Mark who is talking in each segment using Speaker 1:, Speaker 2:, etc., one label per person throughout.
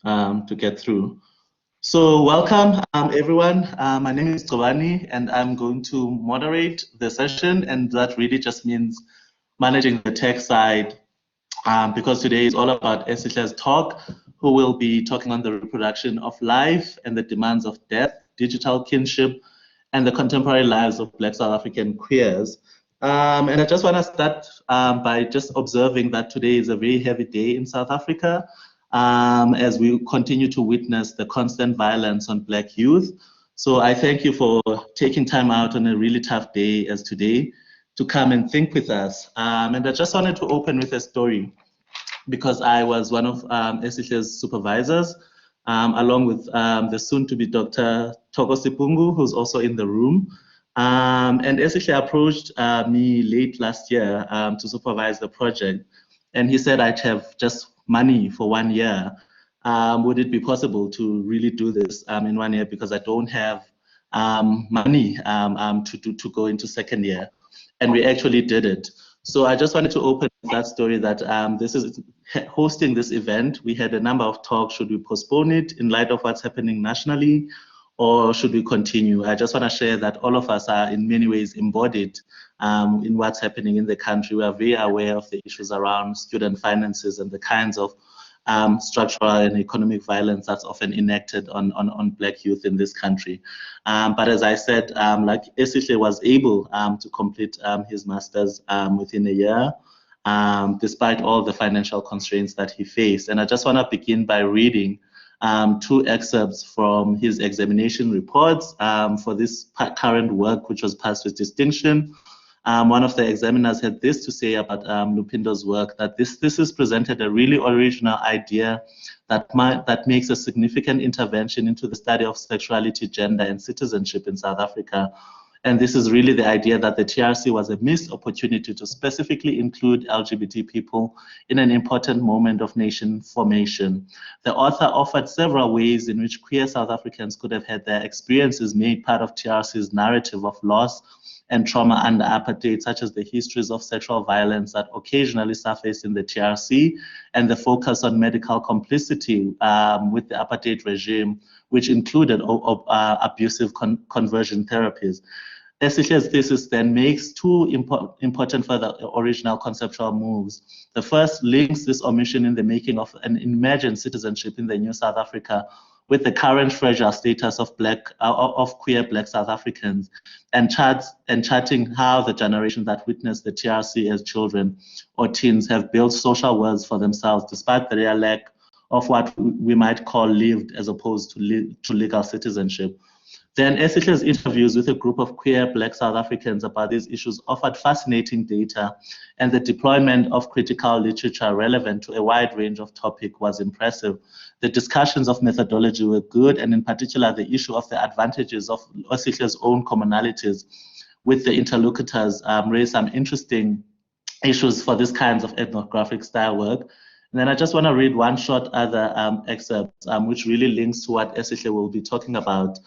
Speaker 1: to get through. So welcome everyone. My name is Gcobani and I'm going to moderate the session, and that really just means managing the tech side because today is all about Esihle's talk, who will be talking on the reproduction of life and the demands of death, digital kinship, and the contemporary lives of Black South African queers. And I just want to start by just observing that today is a very heavy day in South Africa. As we continue to witness the constant violence on Black youth. So I thank you for taking time out on a really tough day as today to come and think with us. And I just wanted to open with a story because I was one of Esihle's supervisors, along with the soon-to-be Dr. Thoko Sipungu, who's also in the room. And Esihle approached me late last year to supervise the project. And he said, I'd have just money for 1 year. Would it be possible to really do this in 1 year, because I don't have money to go into second year. And we actually did it. So I just wanted to open that story that this is hosting this event. We had a number of talks. Should we postpone it in light of what's happening nationally, or should we continue? I just want to share that all of us are in many ways embodied in what's happening in the country. We are very aware of the issues around student finances and the kinds of structural and economic violence that's often enacted on Black youth in this country. But as I said, like Esihle was able to complete his master's within a year, despite all the financial constraints that he faced. And I just want to begin by reading 2 excerpts from his examination reports for this current work, which was passed with distinction. One of the examiners had this to say about Lupindo's work, that this has presented a really original idea that makes a significant intervention into the study of sexuality, gender, and citizenship in South Africa. And this is really the idea that the TRC was a missed opportunity to specifically include LGBT people in an important moment of nation formation. The author offered several ways in which queer South Africans could have had their experiences made part of TRC's narrative of loss and trauma under apartheid, such as the histories of sexual violence that occasionally surfaced in the TRC, and the focus on medical complicity with the apartheid regime, which included abusive conversion therapies. Esihle's thesis then makes 2 important further original conceptual moves. The first links this omission in the making of an imagined citizenship in the new South Africa with the current fragile status of queer Black South Africans, and charting how the generation that witnessed the TRC as children or teens have built social worlds for themselves, despite their lack of what we might call lived as opposed to legal citizenship. Then Esihle's interviews with a group of queer Black South Africans about these issues offered fascinating data, and the deployment of critical literature relevant to a wide range of topics was impressive. The discussions of methodology were good, and in particular, the issue of the advantages of Esihle's own commonalities with the interlocutors raised some interesting issues for this kinds of ethnographic style work. And then I just want to read one short other excerpt, which really links to what Esihle will be talking about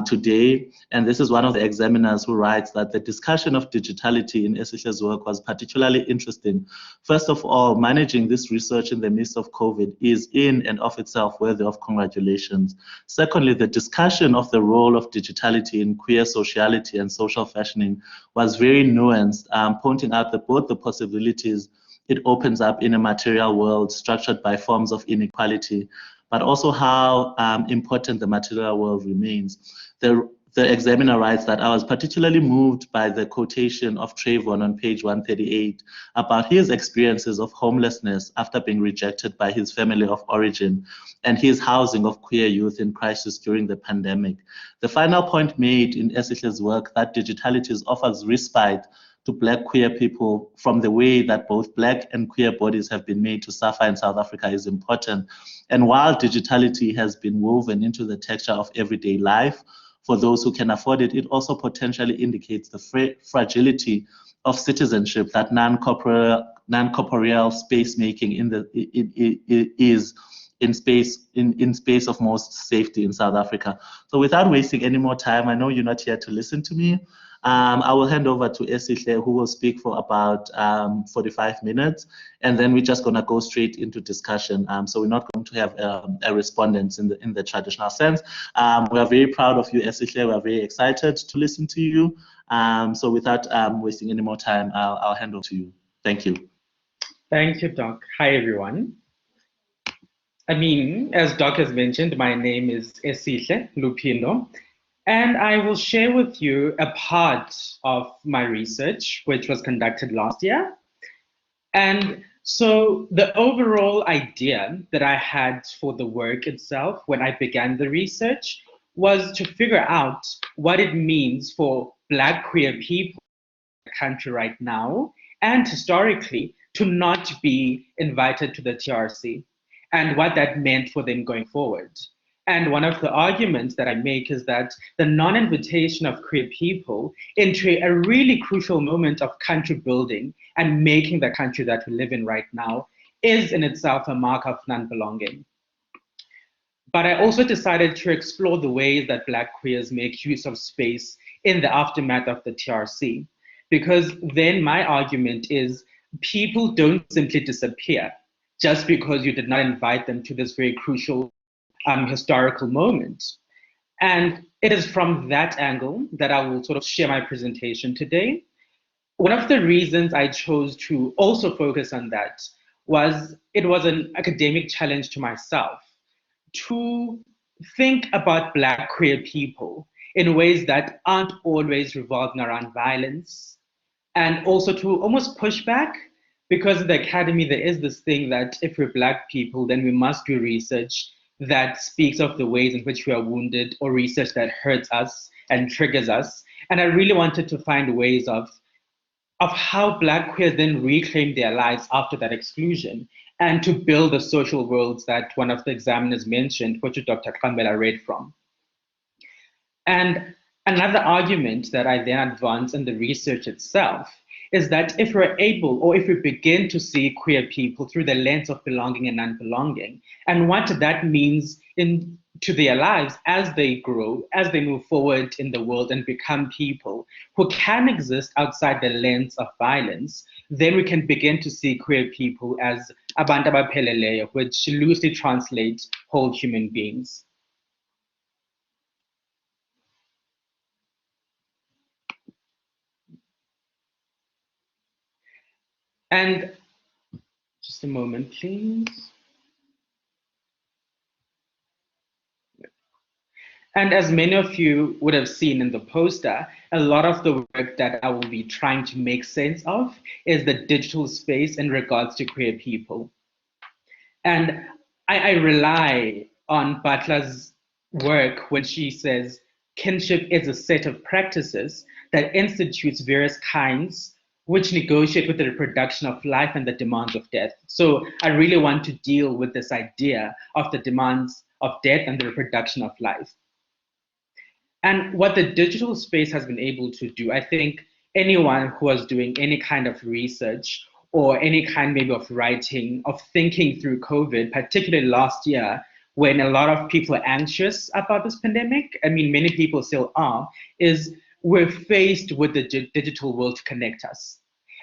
Speaker 1: today. And this is one of the examiners who writes that the discussion of digitality in Esihle's work was particularly interesting. First of all, managing this research in the midst of COVID is in and of itself worthy of congratulations. Secondly, the discussion of the role of digitality in queer sociality and social fashioning was very nuanced, pointing out that both the possibilities it opens up in a material world structured by forms of inequality, but also how important the material world remains. The examiner writes that I was particularly moved by the quotation of Trayvon on page 138 about his experiences of homelessness after being rejected by his family of origin and his housing of queer youth in crisis during the pandemic. The final point made in Esihle's work that digitality offers respite to Black queer people from the way that both Black and queer bodies have been made to suffer in South Africa is important. And while digitality has been woven into the texture of everyday life, for those who can afford it, it also potentially indicates the fragility of citizenship that non-corporeal space making is in space of most safety in South Africa. So without wasting any more time, I know you're not here to listen to me. I will hand over to Esihle, who will speak for about 45 minutes, and then we're just going to go straight into discussion. So we're not going to have a respondents in the traditional sense. We are very proud of you, Esihle. We are very excited to listen to you. So without wasting any more time, I'll hand over to you. Thank you.
Speaker 2: Thank you, Doc. Hi, everyone. As Doc has mentioned, my name is Esihle Lupindo, and I will share with you a part of my research, which was conducted last year. And so the overall idea that I had for the work itself when I began the research was to figure out what it means for Black queer people in the country right now, and historically, to not be invited to the TRC, and what that meant for them going forward. And one of the arguments that I make is that the non-invitation of queer people into a really crucial moment of country building and making the country that we live in right now is in itself a mark of non-belonging. But I also decided to explore the ways that Black queers make use of space in the aftermath of the TRC, because then my argument is people don't simply disappear just because you did not invite them to this very crucial historical moment. And it is from that angle that I will sort of share my presentation today. One of the reasons I chose to also focus on that was it was an academic challenge to myself to think about Black queer people in ways that aren't always revolving around violence, and also to almost push back, because in the academy there is this thing that if we're Black people, then we must do research that speaks of the ways in which we are wounded, or research that hurts us and triggers us. And I really wanted to find ways of how Black queers then reclaim their lives after that exclusion, and to build the social worlds that one of the examiners mentioned, which Dr. Qambela read from. And another argument that I then advance in the research itself is that if we're able, or if we begin to see queer people through the lens of belonging and non-belonging, and what that means to their lives as they grow, as they move forward in the world and become people who can exist outside the lens of violence, then we can begin to see queer people as abantu abapheleleyo, which loosely translates whole human beings. And just a moment, please. And as many of you would have seen in the poster, a lot of the work that I will be trying to make sense of is the digital space in regards to queer people. And I rely on Butler's work when she says, kinship is a set of practices that institutes various kinds which negotiate with the reproduction of life and the demands of death. So I really want to deal with this idea of the demands of death and the reproduction of life. And what the digital space has been able to do, I think anyone who was doing any kind of research or any kind maybe of writing, of thinking through COVID, particularly last year, when a lot of people are anxious about this pandemic, many people still are, is we're faced with the digital world to connect us.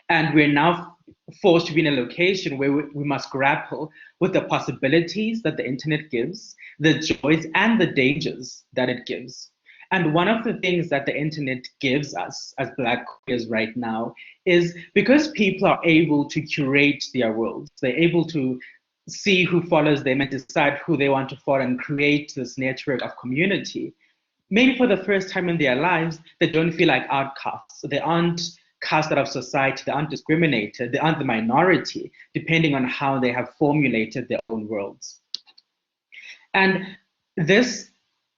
Speaker 2: And we're now forced to be in a location where we must grapple with the possibilities that the internet gives, the joys and the dangers that it gives. And one of the things that the internet gives us as Black queers right now is because people are able to curate their worlds, they're able to see who follows them and decide who they want to follow and create this network of community. Maybe for the first time in their lives, they don't feel like outcasts. They aren't cast out of society, they aren't discriminated, they aren't the minority, depending on how they have formulated their own worlds. And this,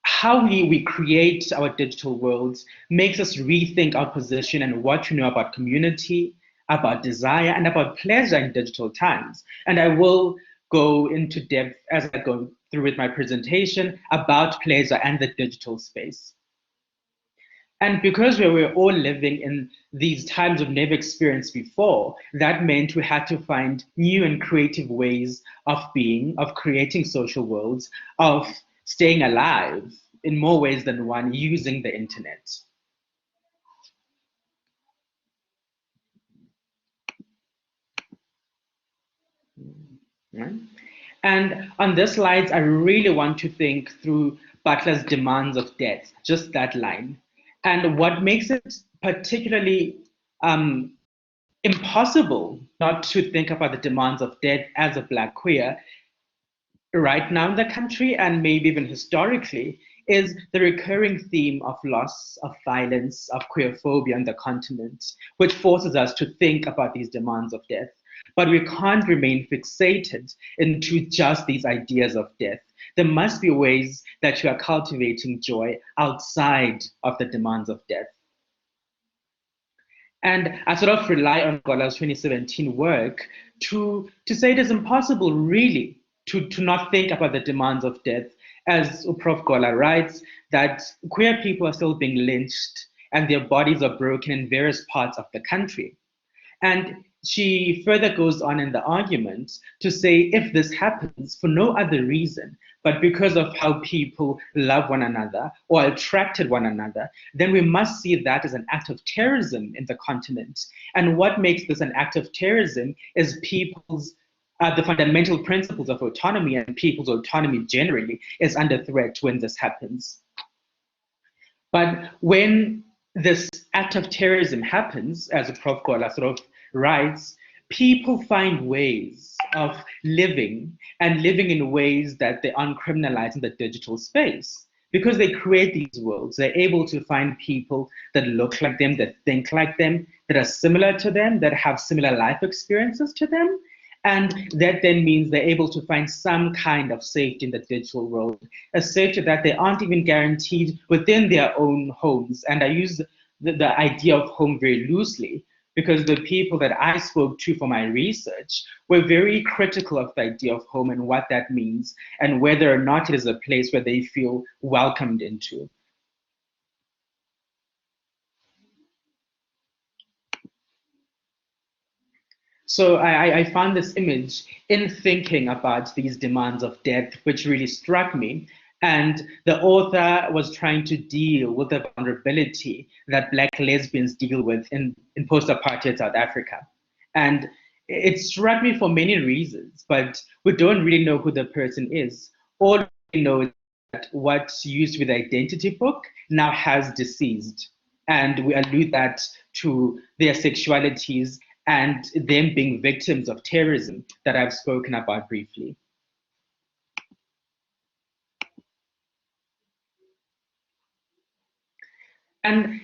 Speaker 2: how we create our digital worlds, makes us rethink our position and what we know about community, about desire, and about pleasure in digital times. And I will go into depth as I go through with my presentation about pleasure and the digital space. And because we were all living in these times we've never experienced before, that meant we had to find new and creative ways of being, of creating social worlds, of staying alive in more ways than one using the internet. right? And on this slides, I really want to think through Butler's demands of death, just that line. And what makes it particularly impossible not to think about the demands of death as a Black queer right now in the country, and maybe even historically, is the recurring theme of loss, of violence, of queerphobia on the continent, which forces us to think about these demands of death. But we can't remain fixated into just these ideas of death. There must be ways that you are cultivating joy outside of the demands of death. And I sort of rely on Gola's 2017 work to say it is impossible really to not think about the demands of death. As Prof. Gola writes, that queer people are still being lynched and their bodies are broken in various parts of the country. And she further goes on in the argument to say if this happens for no other reason, but because of how people love one another or attracted one another, then we must see that as an act of terrorism in the continent. And what makes this an act of terrorism is people's the fundamental principles of autonomy, and people's autonomy generally is under threat when this happens. But when this act of terrorism happens, as Prof. Gola sort of writes, people find ways of living, and living in ways that they uncriminalize in the digital space. Because they create these worlds, they're able to find people that look like them, that think like them, that are similar to them, that have similar life experiences to them. And that then means they're able to find some kind of safety in the digital world, a safety that they aren't even guaranteed within their own homes. And I use the idea of home very loosely, because the people that I spoke to for my research were very critical of the idea of home and what that means, and whether or not it is a place where they feel welcomed into. So I found this image in thinking about these demands of death, which really struck me. And the author was trying to deal with the vulnerability that Black lesbians deal with in post-apartheid South Africa. And it struck me for many reasons, but we don't really know who the person is. All we know is that what's used to be the identity book now has deceased. And we allude that to their sexualities and them being victims of terrorism that I've spoken about briefly. And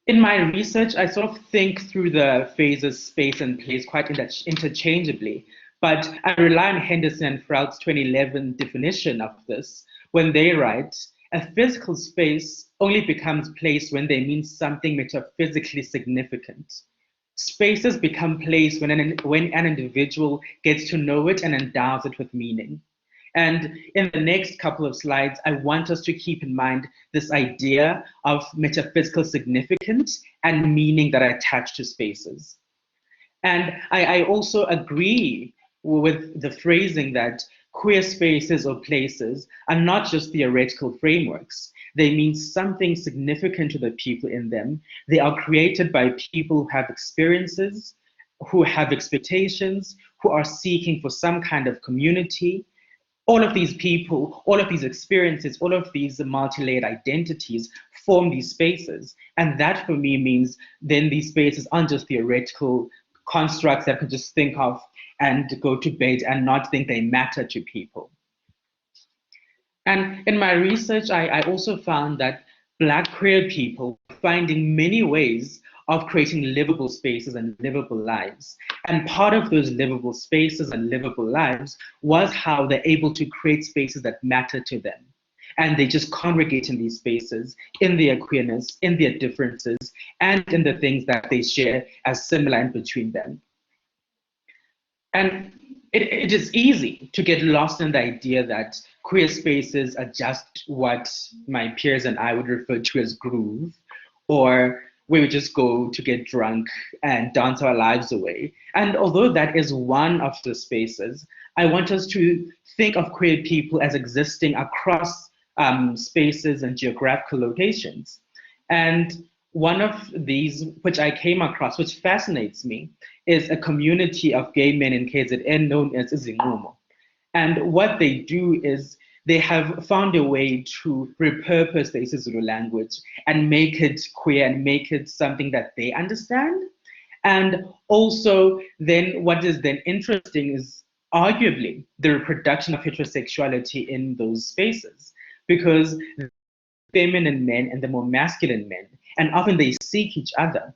Speaker 2: in my research, I sort of think through the phases, space and place quite interchangeably, but I rely on Henderson and Fraud's 2011 definition of this when they write, a physical space only becomes place when they mean something metaphysically significant. Spaces become place when an individual gets to know it and endows it with meaning. And in the next couple of slides, I want us to keep in mind this idea of metaphysical significance and meaning that are attached to spaces. And I also agree with the phrasing that queer spaces or places are not just theoretical frameworks. They mean something significant to the people in them. They are created by people who have experiences, who have expectations, who are seeking for some kind of community. All of these people, all of these experiences, all of these multi-layered identities form these spaces. And that for me means then these spaces aren't just theoretical constructs that I could just think of and go to bed and not think they matter to people. And in my research, I also found that Black queer people are finding many ways of creating livable spaces and livable lives. And part of those livable spaces and livable lives was how they're able to create spaces that matter to them. And they just congregate in these spaces, in their queerness, in their differences, and in the things that they share as similar in between them. And it is easy to get lost in the idea that queer spaces are just what my peers and I would refer to as groove, or we would just go to get drunk and dance our lives away. And although that is one of the spaces, I want us to think of queer people as existing across spaces and geographical locations. And one of these, which I came across, which fascinates me, is a community of gay men in KZN known as Izinqumo. And what they do is they have found a way to repurpose the isiZulu language and make it queer and make it something that they understand. And also then what is then interesting is arguably the reproduction of heterosexuality in those spaces, because feminine men and the more masculine men, and often they seek each other.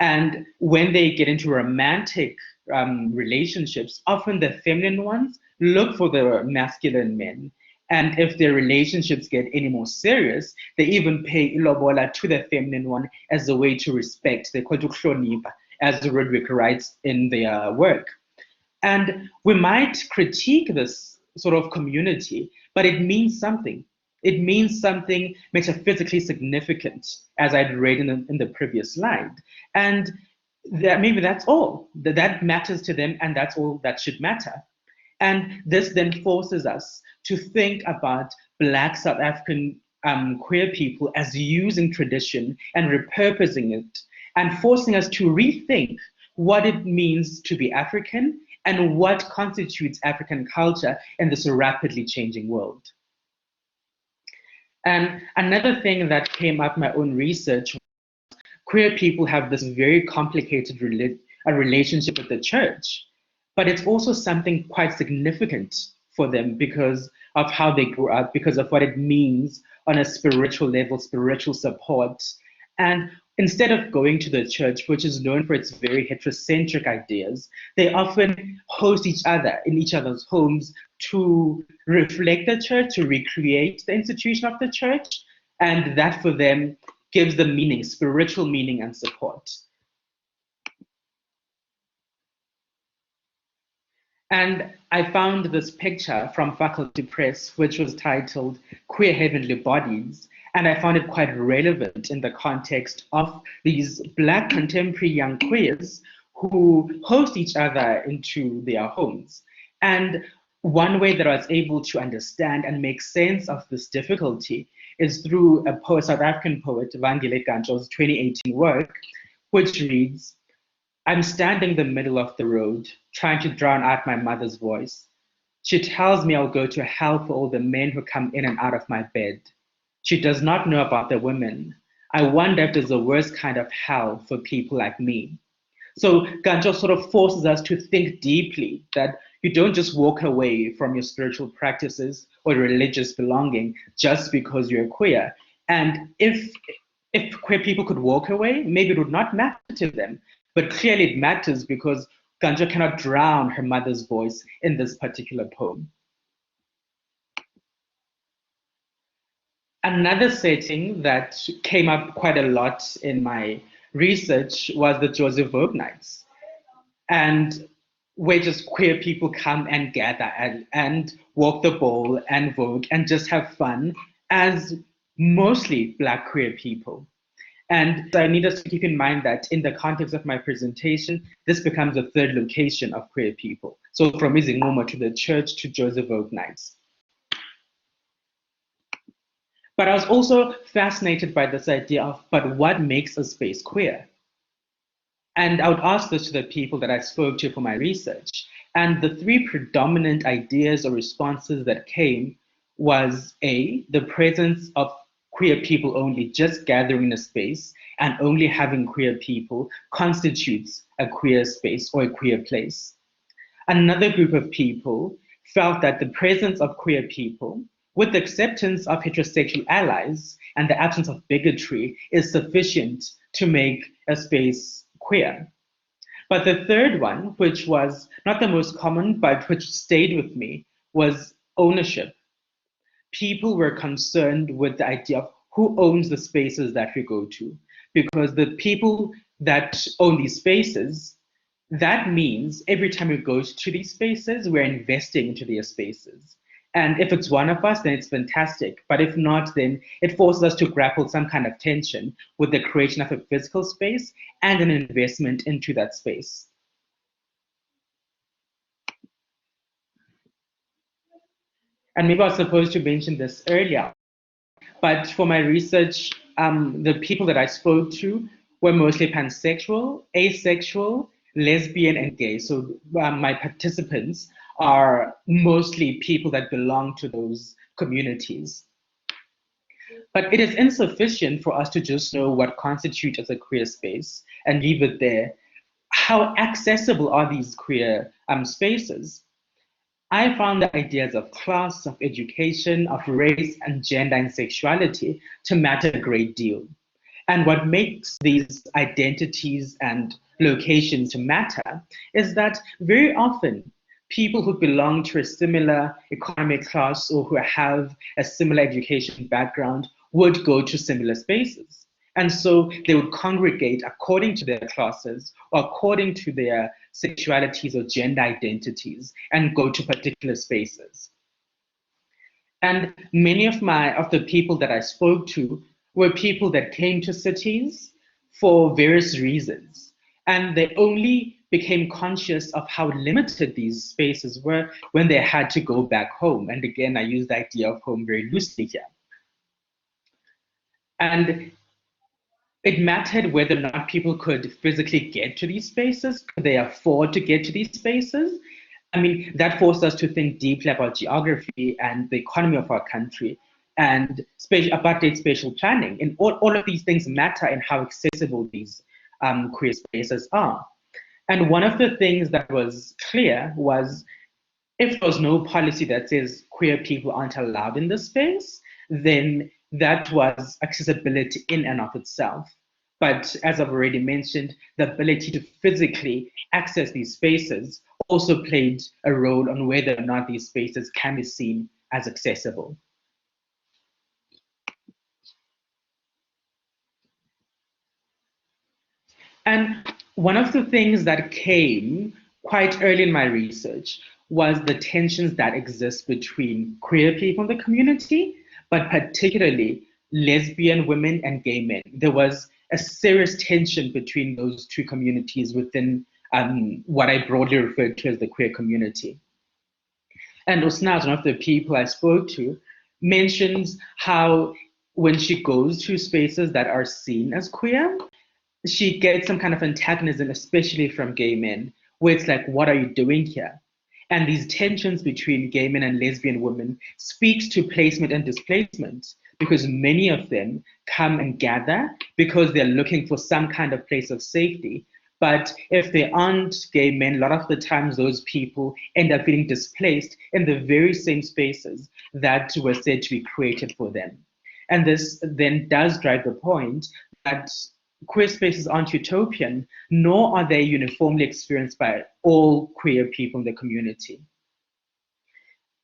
Speaker 2: And when they get into romantic relationships, often the feminine ones look for the masculine men. And if their relationships get any more serious, they even pay ilobola to the feminine one as a way to respect. They call it uhlonipha, as Roderick writes in their work. And we might critique this sort of community, but it means something. It means something metaphysically significant, as I'd read in the previous slide. And that maybe that's all. That matters to them, and that's all that should matter. And this then forces us to think about Black South African queer people as using tradition and repurposing it, and forcing us to rethink what it means to be African and what constitutes African culture in this rapidly changing world. And another thing that came up in my own research, queer people have this very complicated relationship with the church, but it's also something quite significant for them because of how they grew up, because of what it means on a spiritual level, spiritual support. And instead of going to the church, which is known for its very heterocentric ideas, they often host each other in each other's homes to reflect the church, to recreate the institution of the church. And that for them gives them meaning, spiritual meaning and support. And I found this picture from Faculty Press, which was titled Queer Heavenly Bodies. And I found it quite relevant in the context of these Black contemporary young queers who host each other into their homes. And one way that I was able to understand and make sense of this difficulty is through a poet, South African poet, Vangaal Ganjo's 2018 work, which reads, "I'm standing in the middle of the road, trying to drown out my mother's voice. She tells me I'll go to hell for all the men who come in and out of my bed. She does not know about the women. I wonder if there's a worse kind of hell for people like me." So Ganjo sort of forces us to think deeply that you don't just walk away from your spiritual practices or religious belonging just because you're queer. And if queer people could walk away, maybe it would not matter to them. But clearly it matters because Ganjo cannot drown her mother's voice in this particular poem. Another setting that came up quite a lot in my research was the Joseph Vogue nights, and where just queer people come and gather and walk the ball and vogue and just have fun as mostly Black queer people. And I need us to keep in mind that in the context of my presentation, this becomes a third location of queer people. So from Izinqumo to the church to Joseph Vogue nights. But I was also fascinated by this idea of, but what makes a space queer? And I would ask this to the people that I spoke to for my research. And the three predominant ideas or responses that came was A, the presence of queer people only just gathering in a space and only having queer people constitutes a queer space or a queer place. Another group of people felt that the presence of queer people with the acceptance of heterosexual allies and the absence of bigotry is sufficient to make a space queer. But the third one, which was not the most common, but which stayed with me, was ownership. People were concerned with the idea of who owns the spaces that we go to, because the people that own these spaces, that means every time we go to these spaces, we're investing into their spaces. And if it's one of us, then it's fantastic. But if not, then it forces us to grapple some kind of tension with the creation of a physical space and an investment into that space. And maybe I was supposed to mention this earlier, but for my research, the people that I spoke to were mostly pansexual, asexual, lesbian, and gay. So my participants are mostly people that belong to those communities. But it is insufficient for us to just know what constitutes as a queer space and leave it there. How accessible are these queer spaces? I found the ideas of class, of education, of race and gender and sexuality to matter a great deal. And what makes these identities and locations to matter is that very often people who belong to a similar economic class or who have a similar education background would go to similar spaces. And so they would congregate according to their classes or according to their sexualities or gender identities and go to particular spaces. And many of the people that I spoke to were people that came to cities for various reasons. And they only became conscious of how limited these spaces were when they had to go back home. And again, I use the idea of home very loosely here. And it mattered whether or not people could physically get to these spaces. Could they afford to get to these spaces? I mean, that forced us to think deeply about geography and the economy of our country and apartheid spatial planning. And all of these things matter in how accessible these queer spaces are. And one of the things that was clear was if there was no policy that says queer people aren't allowed in this space, then that was accessibility in and of itself. But as I've already mentioned, the ability to physically access these spaces also played a role on whether or not these spaces can be seen as accessible. And one of the things that came quite early in my research was the tensions that exist between queer people in the community, but particularly lesbian women and gay men. There was a serious tension between those two communities within what I broadly refer to as the queer community. And Usnaz, one of the people I spoke to, mentions how when she goes to spaces that are seen as queer, she gets some kind of antagonism, especially from gay men, where it's like, what are you doing here? And these tensions between gay men and lesbian women speaks to placement and displacement, because many of them come and gather because they're looking for some kind of place of safety. But if they aren't gay men, a lot of the times those people end up feeling displaced in the very same spaces that were said to be created for them. And this then does drive the point that queer spaces aren't utopian, nor are they uniformly experienced by all queer people in the community.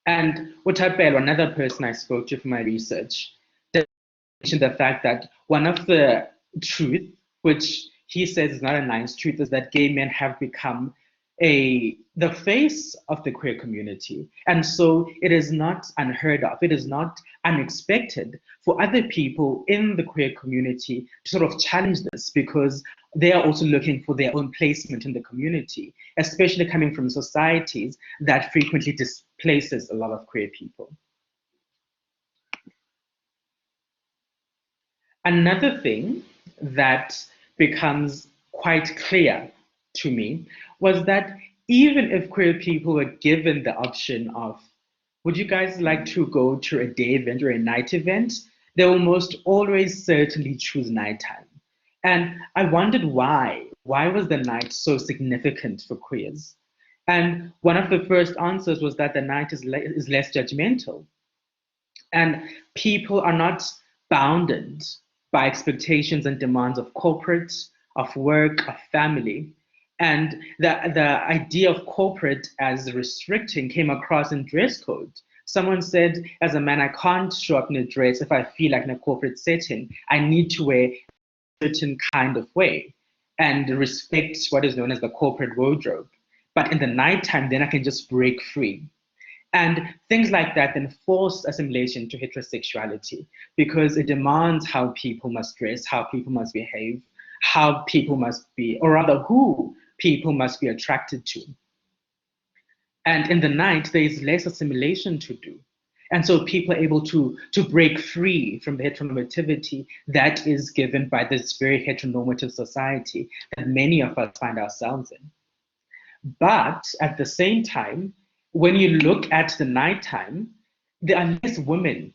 Speaker 2: And Qambela, another person I spoke to for my research, mentioned the fact that one of the truths, which he says is not a nice truth, is that gay men have become the face of the queer community. And so it is not unheard of, it is not unexpected for other people in the queer community to sort of challenge this, because they are also looking for their own placement in the community, especially coming from societies that frequently displaces a lot of queer people. Another thing that becomes quite clear to me was that even if queer people were given the option of, would you guys like to go to a day event or a night event, they will most always certainly choose nighttime. And I wondered why. Why was the night so significant for queers? And one of the first answers was that the night is less judgmental. And people are not bounded by expectations and demands of corporate, of work, of family. And the idea of corporate as restricting came across in dress code. Someone said, as a man, I can't show up in a dress if I feel like in a corporate setting. I need to wear a certain kind of way and respect what is known as the corporate wardrobe. But in the nighttime, then I can just break free. And things like that then force assimilation to heterosexuality, because it demands how people must dress, how people must behave, how people must be, or rather who people must be attracted to. And in the night, there is less assimilation to do. And so people are able to break free from the heteronormativity that is given by this very heteronormative society that many of us find ourselves in. But at the same time, when you look at the nighttime, there are less women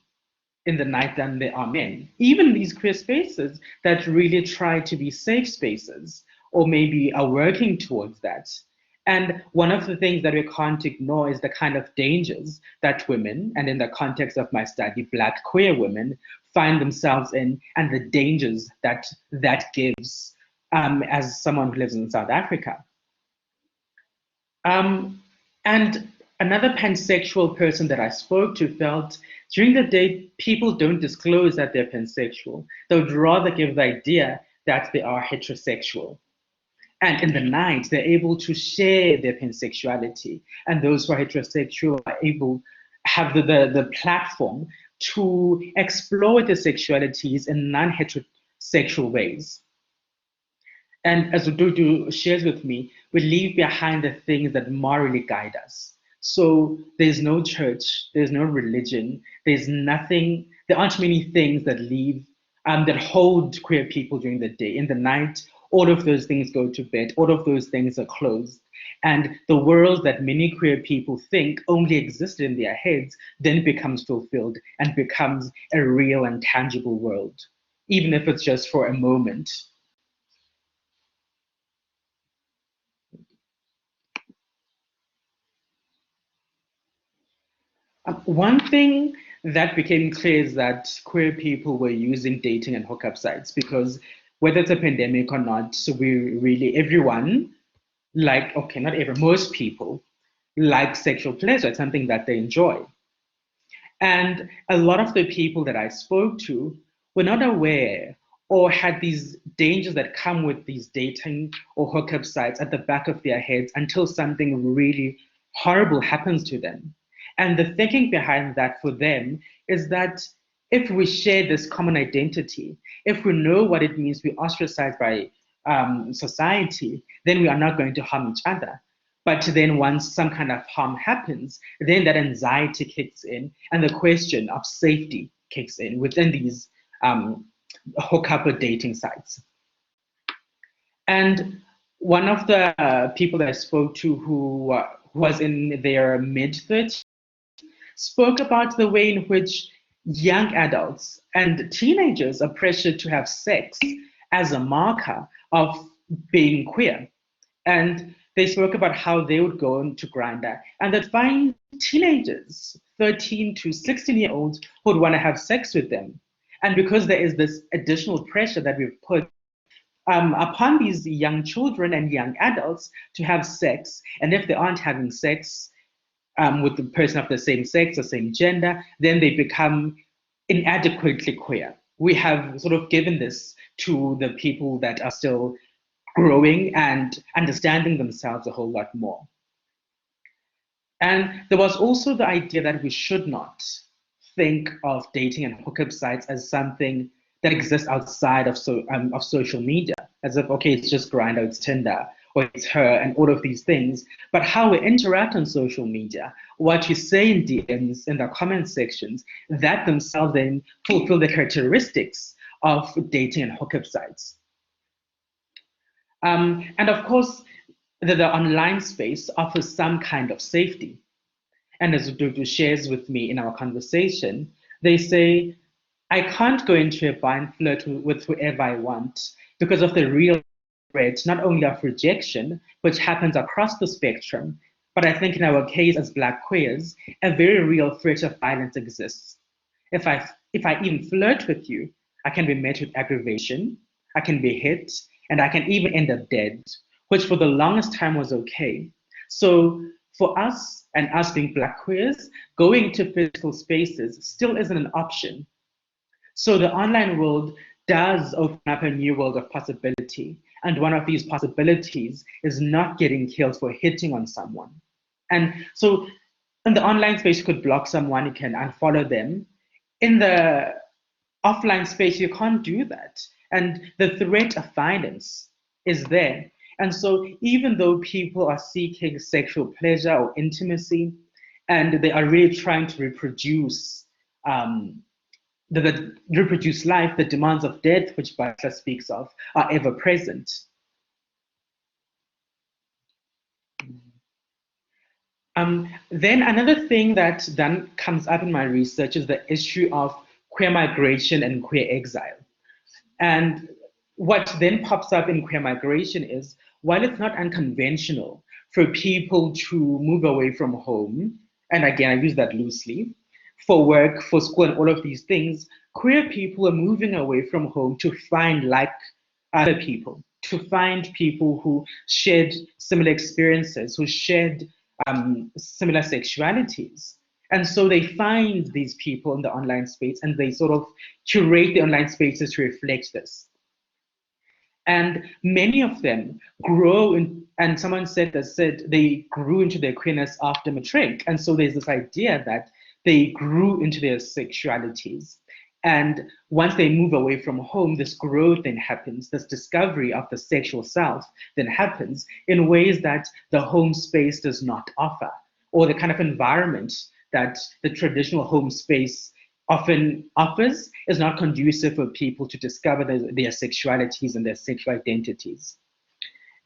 Speaker 2: in the night than there are men. Even these queer spaces that really try to be safe spaces, or maybe are working towards that. And one of the things that we can't ignore is the kind of dangers that women, and in the context of my study, Black queer women, find themselves in, and the dangers that that gives as someone who lives in South Africa. And another pansexual person that I spoke to felt during the day, people don't disclose that they're pansexual. They would rather give the idea that they are heterosexual. And in the night, they're able to share their pansexuality. And those who are heterosexual are able have the platform to explore their sexualities in non-heterosexual ways. And as Ududu shares with me, we leave behind the things that morally guide us. So there's no church, there's no religion, there's nothing, there aren't many things that leave, that hold queer people during the day. In the night, all of those things go to bed, all of those things are closed. And the world that many queer people think only existed in their heads then becomes fulfilled and becomes a real and tangible world, even if it's just for a moment. One thing that became clear is that queer people were using dating and hookup sites because whether it's a pandemic or not, everyone, like, okay, not everyone, most people like sexual pleasure. It's something that they enjoy. And a lot of the people that I spoke to were not aware or had these dangers that come with these dating or hookup sites at the back of their heads until something really horrible happens to them. And the thinking behind that for them is that if we share this common identity, if we know what it means to be ostracized by society, then we are not going to harm each other. But then once some kind of harm happens, then that anxiety kicks in and the question of safety kicks in within these hookup or dating sites. And one of the people that I spoke to who was in their mid-30s spoke about the way in which young adults and teenagers are pressured to have sex as a marker of being queer. And they spoke about how they would go into Grindr and they'd find teenagers, 13 to 16-year-olds, who would want to have sex with them. And because there is this additional pressure that we've put upon these young children and young adults to have sex, and if they aren't having sex with the person of the same sex or same gender, then they become inadequately queer. We have sort of given this to the people that are still growing and understanding themselves a whole lot more. And there was also the idea that we should not think of dating and hookup sites as something that exists outside of social media, as if, okay, it's just Grindr, it's Tinder, or it's her, and all of these things. But how we interact on social media, what you say in DMs, in the comment sections, that themselves then fulfill the characteristics of dating and hookup sites. And of course, the online space offers some kind of safety. And as Dudu shares with me in our conversation, they say, I can't go into a bar and flirt with whoever I want because of the real threat, not only of rejection, which happens across the spectrum, but I think in our case as Black queers, a very real threat of violence exists. If I even flirt with you, I can be met with aggravation, I can be hit, and I can even end up dead, which for the longest time was okay. So for us, and us being Black queers, going to physical spaces still isn't an option. So the online world does open up a new world of possibility. And one of these possibilities is not getting killed for hitting on someone. And so in the online space, you could block someone, you can unfollow them. In the offline space, you can't do that. And the threat of violence is there. And so even though people are seeking sexual pleasure or intimacy, and they are really trying to reproduce reproduce life. The demands of death, which Butler speaks of, are ever present. Then another thing that then comes up in my research is the issue of queer migration and queer exile. And what then pops up in queer migration is, while it's not unconventional for people to move away from home, and again, I use that loosely, for work, for school, and all of these things, queer people are moving away from home to find like other people, to find people who shared similar experiences, who shared similar sexualities. And so they find these people in the online space and they sort of curate the online spaces to reflect this. And many of them grow in, and someone said they grew into their queerness after matric. And so there's this idea that they grew into their sexualities. And once they move away from home, this growth then happens, this discovery of the sexual self then happens in ways that the home space does not offer, or the kind of environment that the traditional home space often offers is not conducive for people to discover their sexualities and their sexual identities.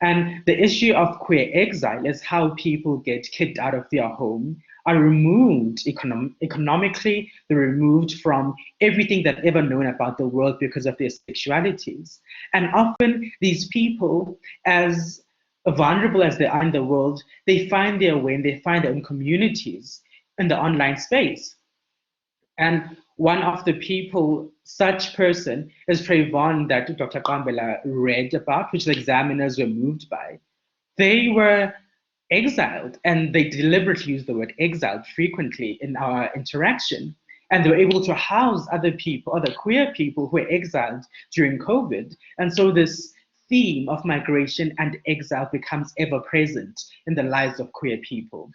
Speaker 2: And the issue of queer exile is how people get kicked out of their home, are removed economically, they're removed from everything they've ever known about the world because of their sexualities. And often these people, as vulnerable as they are in the world, they find their way and they find their own communities in the online space. And one of the people, such person, is Trayvon that Dr. Qambela read about, which the examiners were moved by. They were exiled, and they deliberately use the word exiled frequently in our interaction. And they were able to house other people, other queer people who were exiled during COVID. And so this theme of migration and exile becomes ever present in the lives of queer people.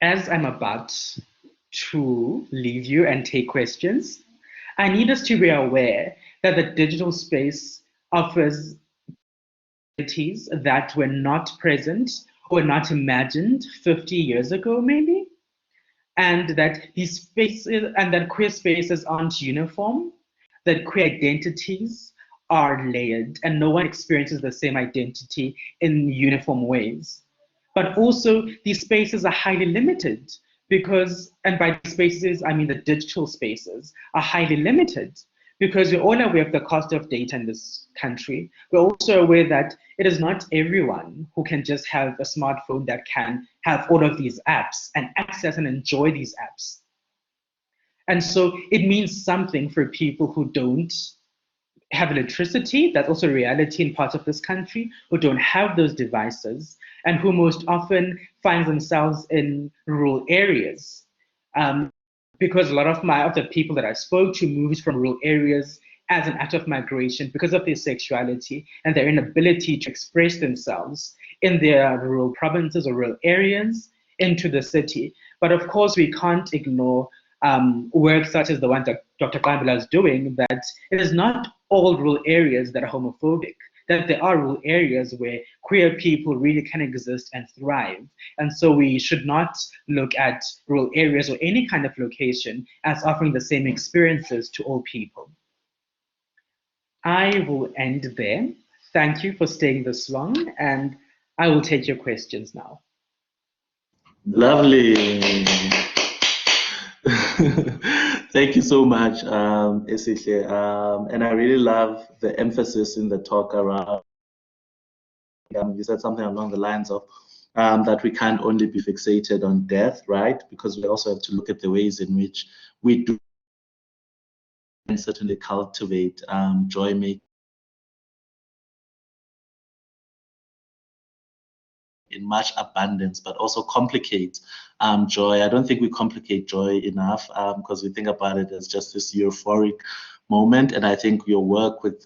Speaker 2: As I'm about to leave you and take questions, I need us to be aware that the digital space offers opportunities that were not present or not imagined 50 years ago, maybe, and that these spaces and that queer spaces aren't uniform, that queer identities are layered, and no one experiences the same identity in uniform ways. But also, these spaces are highly limited because, and by spaces, I mean the digital spaces, are highly limited because we're all aware of the cost of data in this country. We're also aware that it is not everyone who can just have a smartphone that can have all of these apps and access and enjoy these apps. And so it means something for people who don't have electricity, that's also a reality in parts of this country, who don't have those devices, and who most often find themselves in rural areas. Because a lot of the people that I spoke to moved from rural areas as an act of migration because of their sexuality and their inability to express themselves in their rural provinces or rural areas into the city. But of course, we can't ignore work such as the one that Dr. Qambela is doing, that it is not all rural areas that are homophobic, that there are rural areas where queer people really can exist and thrive. And so we should not look at rural areas or any kind of location as offering the same experiences to all people. I will end there. Thank you for staying this long, and I will take your questions now.
Speaker 1: Lovely. Thank you so much, Esihle. And I really love the emphasis in the talk around, you said something along the lines of that we can't only be fixated on death, right? Because we also have to look at the ways in which we do and certainly cultivate joy making in much abundance, but also complicate joy. I don't think we complicate joy enough because we think about it as just this euphoric moment. And I think your work with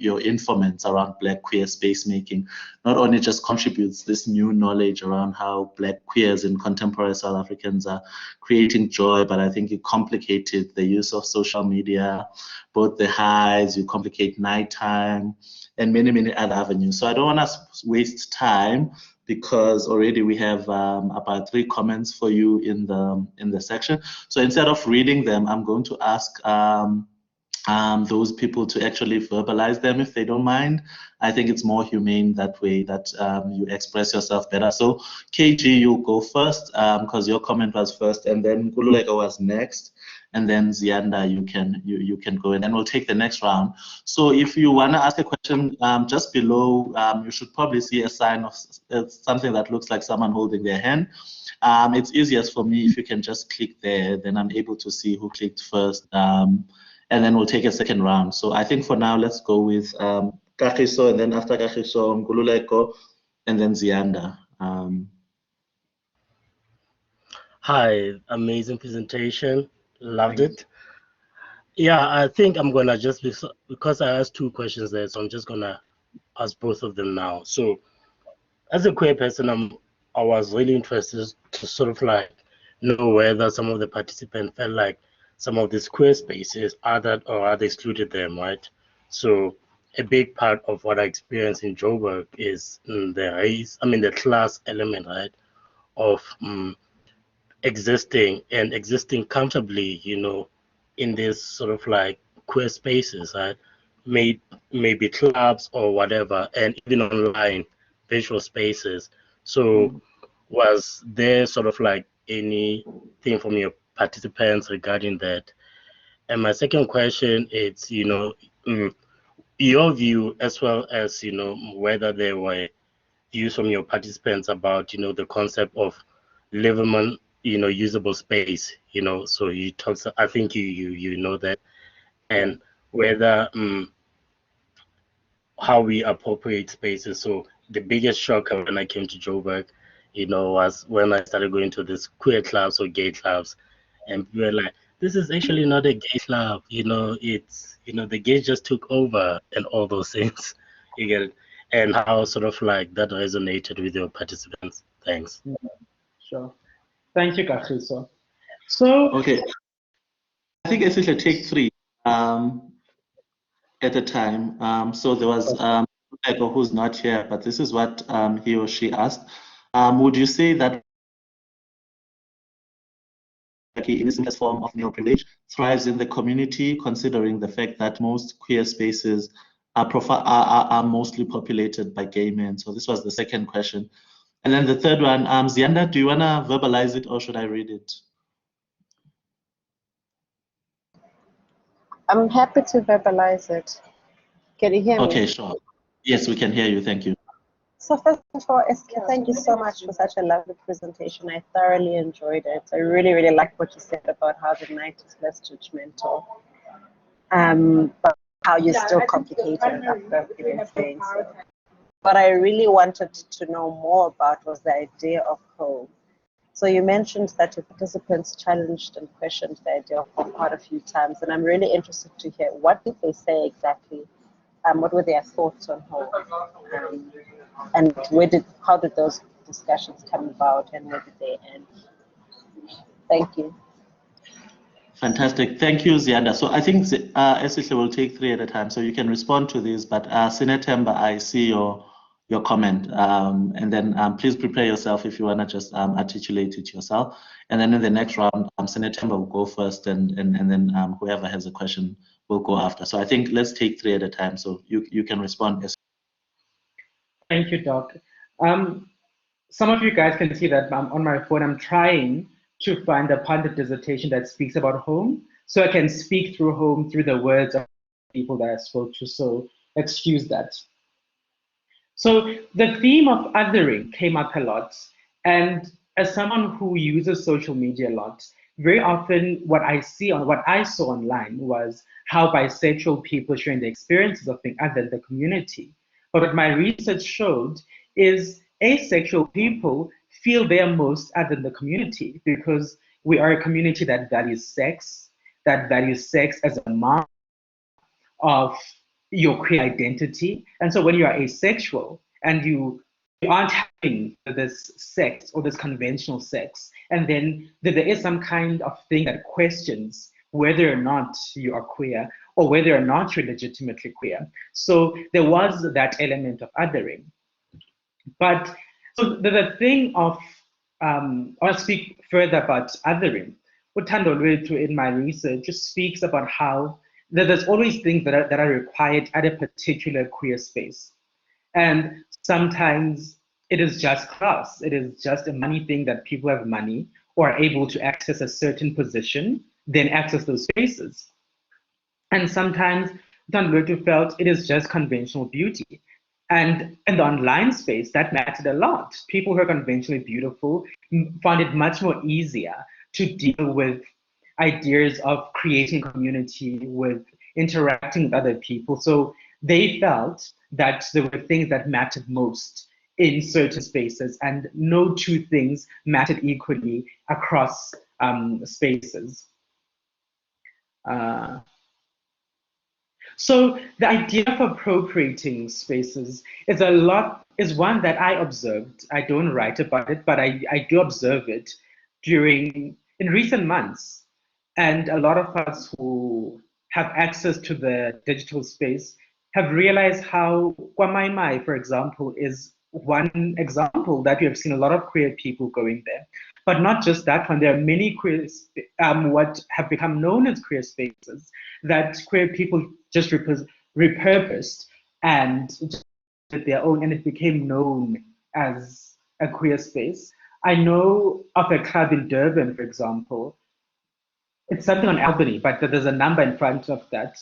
Speaker 1: your informants around Black queer space making not only just contributes this new knowledge around how Black queers and contemporary South Africans are creating joy, but I think you complicated the use of social media, both the highs, you complicate nighttime, and many, many other avenues. So I don't want to waste time, because already we have about 3 comments for you in the section. So instead of reading them, I'm going to ask those people to actually verbalize them if they don't mind. I think it's more humane that way, that you express yourself better. So KG, you go first, because your comment was first, and then Kululeko was next, and then Zianda, you can go, and then we'll take the next round. So if you want to ask a question, just below, you should probably see a sign of something that looks like someone holding their hand. It's easiest for me if you can just click there, then I'm able to see who clicked first, and then we'll take a second round. So I think for now, let's go with Kagiso, and then after Kagiso, Nkululeko, and then Zianda.
Speaker 3: Hi, amazing presentation. Loved it. Yeah, I think I'm gonna just because I asked 2 questions there, so I'm just gonna ask both of them now. So, as a queer person, I was really interested to sort of like know whether some of the participants felt like some of these queer spaces are they excluded them, right? So, a big part of what I experienced in Joburg is the class element, right, of existing comfortably, in this sort of like queer spaces, right? Maybe clubs or whatever, and even online visual spaces. So was there sort of like anything from your participants regarding that? And my second question is, your view, as well as, whether there were views from your participants about, the concept of livable, usable space, so you talk, I think you know that, and whether how we appropriate spaces. So the biggest shock when I came to Joburg, was when I started going to these queer clubs or gay clubs, and we were like, this is actually not a gay club, it's, the gays just took over and all those things, you get it, and how sort of like that resonated with your participants. Thanks.
Speaker 2: Sure. Thank you, Kagiso. So,
Speaker 1: okay, I think Esihle take 3 at a time. So there was Eko, who's not here, but this is what he or she asked. Would you say that in this simplest form of neoprivilege thrives in the community, considering the fact that most queer spaces are mostly populated by gay men? So this was the second question. And then the third one, Zianda, do you want to verbalize it or should I read it?
Speaker 4: I'm happy to verbalize it. Can you hear me?
Speaker 1: Okay, sure. Yes, we can hear you. Thank you.
Speaker 4: So first of all, Esihle, thank you so much for such a lovely presentation. I thoroughly enjoyed it. I really, really like what you said about how the night is less judgmental, but how you're still complicated after giving things. What I really wanted to know more about was the idea of home. So you mentioned that your participants challenged and questioned the idea of home quite a few times, and I'm really interested to hear, what did they say exactly? What were their thoughts on home? And how did those discussions come about, and where did they end? Thank you.
Speaker 1: Fantastic. Thank you, Zianda. So I think Esihle will take 3 at a time, so you can respond to these. But Sinetemba, I see your comment, and then please prepare yourself if you want to just articulate it yourself. And then in the next round, Sinetemba will go first, and then whoever has a question will go after. So I think let's take 3 at a time, so you can respond.
Speaker 2: thank you, Doc. Some of you guys can see that on my phone, I'm trying to find a part of the dissertation that speaks about home, so I can speak through home through the words of people that I spoke to, so excuse that. So the theme of othering came up a lot, and as someone who uses social media a lot, very often what I saw online was how bisexual people sharing the experiences of being other in the community. But what my research showed is asexual people feel they are most other in the community, because we are a community that values sex, that values sex as a mark of your queer identity. And so when you are asexual and you aren't having this sex or this conventional sex, and then there is some kind of thing that questions whether or not you are queer or whether or not you're legitimately queer. So there was that element of othering. But so the thing of, I'll speak further about othering. Uthando Lwethu in my research just speaks about how there's always things that are required at a particular queer space. And sometimes it is just class. It is just a money thing that people have money or are able to access a certain position, then access those spaces. And sometimes Uthando Lwethu felt it is just conventional beauty. And in the online space, that mattered a lot. People who are conventionally beautiful found it much more easier to deal with ideas of creating community, with interacting with other people. So they felt that there were things that mattered most in certain spaces, and no two things mattered equally across spaces. So the idea of appropriating spaces is one that I observed. I don't write about it, but I do observe it in recent months. And a lot of us who have access to the digital space have realized how Kwamaimai, for example, is one example that we have seen a lot of queer people going there. But not just that one, there are many queer, what have become known as queer spaces that queer people just repurposed and did their own, and it became known as a queer space. I know of a club in Durban, for example. It's something on Albany, but there's a number in front of that,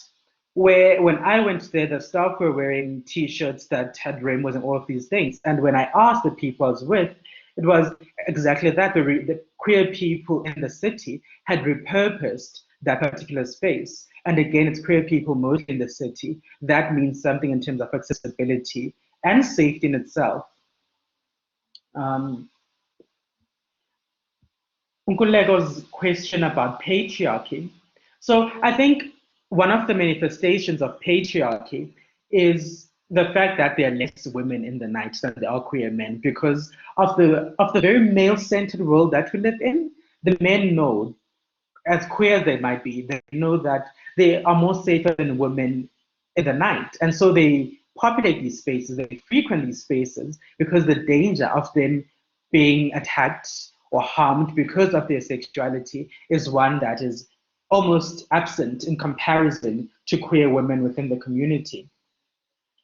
Speaker 2: where when I went there, the staff were wearing T-shirts that had rainbows and all of these things. And when I asked the people I was with, it was exactly that. The queer people in the city had repurposed that particular space. And again, it's queer people mostly in the city. That means something in terms of accessibility and safety in itself. Nkulego's question about patriarchy. So I think one of the manifestations of patriarchy is the fact that there are less women in the night than there are queer men, because of the very male-centered world that we live in. The men know, as queer as they might be, they know that they are more safer than women in the night. And so they populate these spaces, they frequent these spaces, because the danger of them being attacked or harmed because of their sexuality is one that is almost absent in comparison to queer women within the community.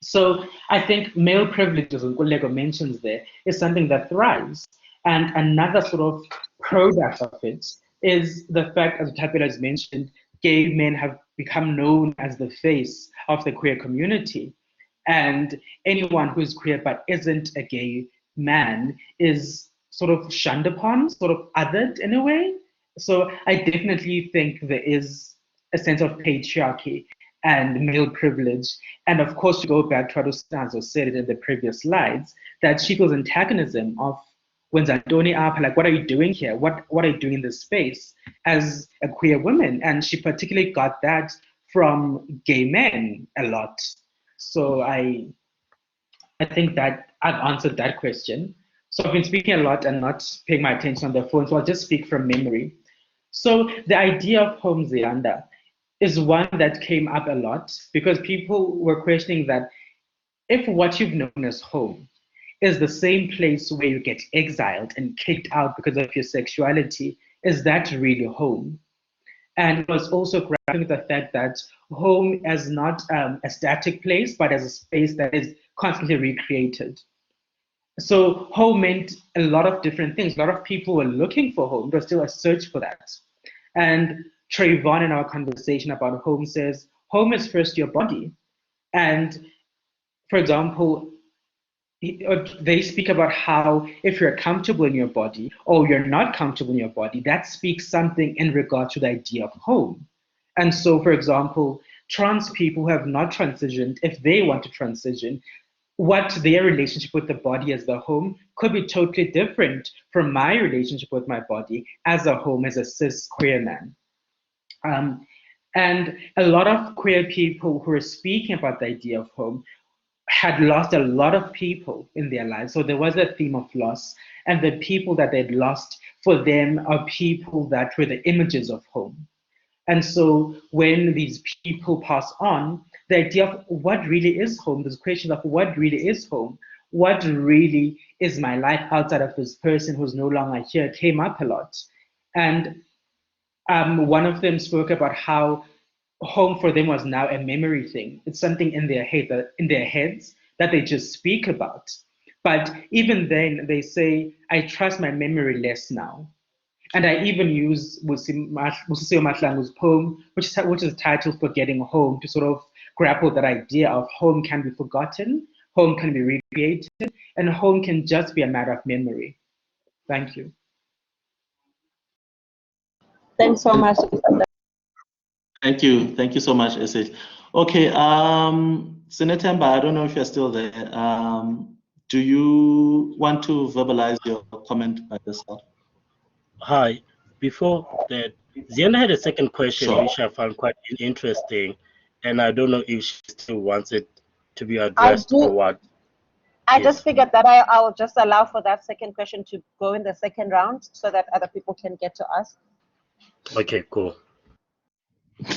Speaker 2: So I think male privilege, as Nkulego mentions there, is something that thrives. And another sort of product of it is the fact, as Qambela has mentioned, gay men have become known as the face of the queer community. And anyone who is queer but isn't a gay man is sort of shunned upon, sort of othered in a way. So I definitely think there is a sense of patriarchy and male privilege. And of course, to go back to what Ustanzo said it in the previous slides, that she feels antagonism of when Zantoni up, like, what are you doing here? What are you doing in this space as a queer woman? And she particularly got that from gay men a lot. So I think that I've answered that question. So I've been speaking a lot and not paying my attention on the phone, so I'll just speak from memory. So the idea of home Ziyanda is one that came up a lot because people were questioning that if what you've known as home is the same place where you get exiled and kicked out because of your sexuality, is that really home? And it was also grappling with the fact that home is not a static place, but as a space that is constantly recreated. So home meant a lot of different things. A lot of people were looking for home. There was still a search for that. And Trayvon in our conversation about home says, home is first your body. And for example, they speak about how if you're comfortable in your body or you're not comfortable in your body, that speaks something in regard to the idea of home. And so, for example, trans people who have not transitioned, if they want to transition, what their relationship with the body as the home could be totally different from my relationship with my body as a home, as a cis queer man. And a lot of queer people who are speaking about the idea of home had lost a lot of people in their lives. So there was a theme of loss, and the people that they'd lost, for them, are people that were the images of home. And so when these people pass on, the idea of what really is home, this question of what really is home, what really is my life outside of this person who's no longer here, came up a lot. And one of them spoke about how home for them was now a memory thing. It's something in their heads that they just speak about. But even then, they say, I trust my memory less now. And I even use Busisiwe Mahlangu's poem, which is titled Forgetting Home, to sort of grapple that idea of home can be forgotten, home can be recreated, and home can just be a matter of memory. Thank you.
Speaker 4: Thanks so much.
Speaker 1: Thank you. Thank you so much, Esihle. Okay, Senatemba, I don't know if you're still there. Do you want to verbalize your comment by yourself?
Speaker 3: Hi. Before that, Ziana had a second question,
Speaker 1: Sure.
Speaker 3: which I found quite interesting, and I don't know if she still wants it to be addressed or what.
Speaker 4: I
Speaker 3: Yes.
Speaker 4: just figured that I will just allow for that second question to go in the second round so that other people can get to us.
Speaker 3: Okay, cool.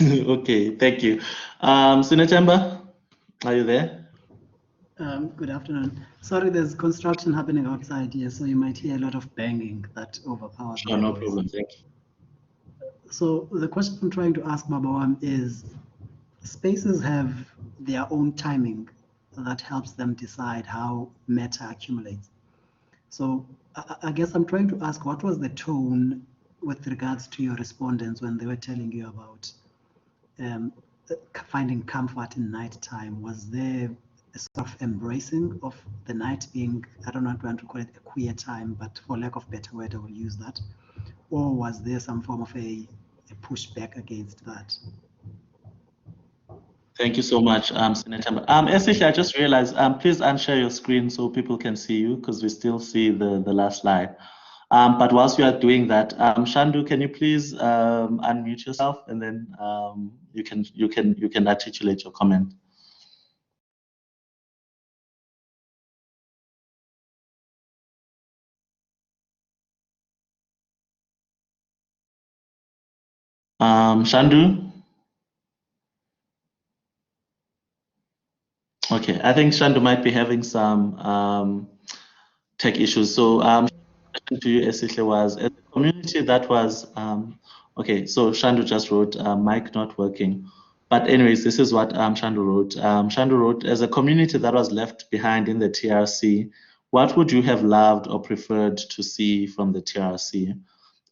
Speaker 1: Okay, thank you. Senatemba, are you there?
Speaker 5: Good afternoon. Sorry, there's construction happening outside here, so you might hear a lot of banging that overpowers
Speaker 1: Sure,
Speaker 5: my
Speaker 1: no
Speaker 5: voice.
Speaker 1: problem. Thank you.
Speaker 5: So the question I'm trying to ask Babawam is, spaces have their own timing that helps them decide how matter accumulates. So I guess I'm trying to ask, what was the tone with regards to your respondents when they were telling you about finding comfort in nighttime? Was there a sort of embracing of the night being, I don't know if I want to call it a queer time, but for lack of better word, I will use that. Or was there some form of a pushback against that?
Speaker 1: Thank you so much, Senator. Esihle, I just realized, please unshare your screen so people can see you, because we still see the last slide. But whilst you are doing that, Shandu, can you please unmute yourself, and then you can articulate your comment. Shandu? Okay, I think Shandu might be having some tech issues. So question to you, Esihle, was as a community that was, okay, so Shandu just wrote mic not working. But anyways, this is what Shandu wrote. Shandu wrote, as a community that was left behind in the TRC, what would you have loved or preferred to see from the TRC?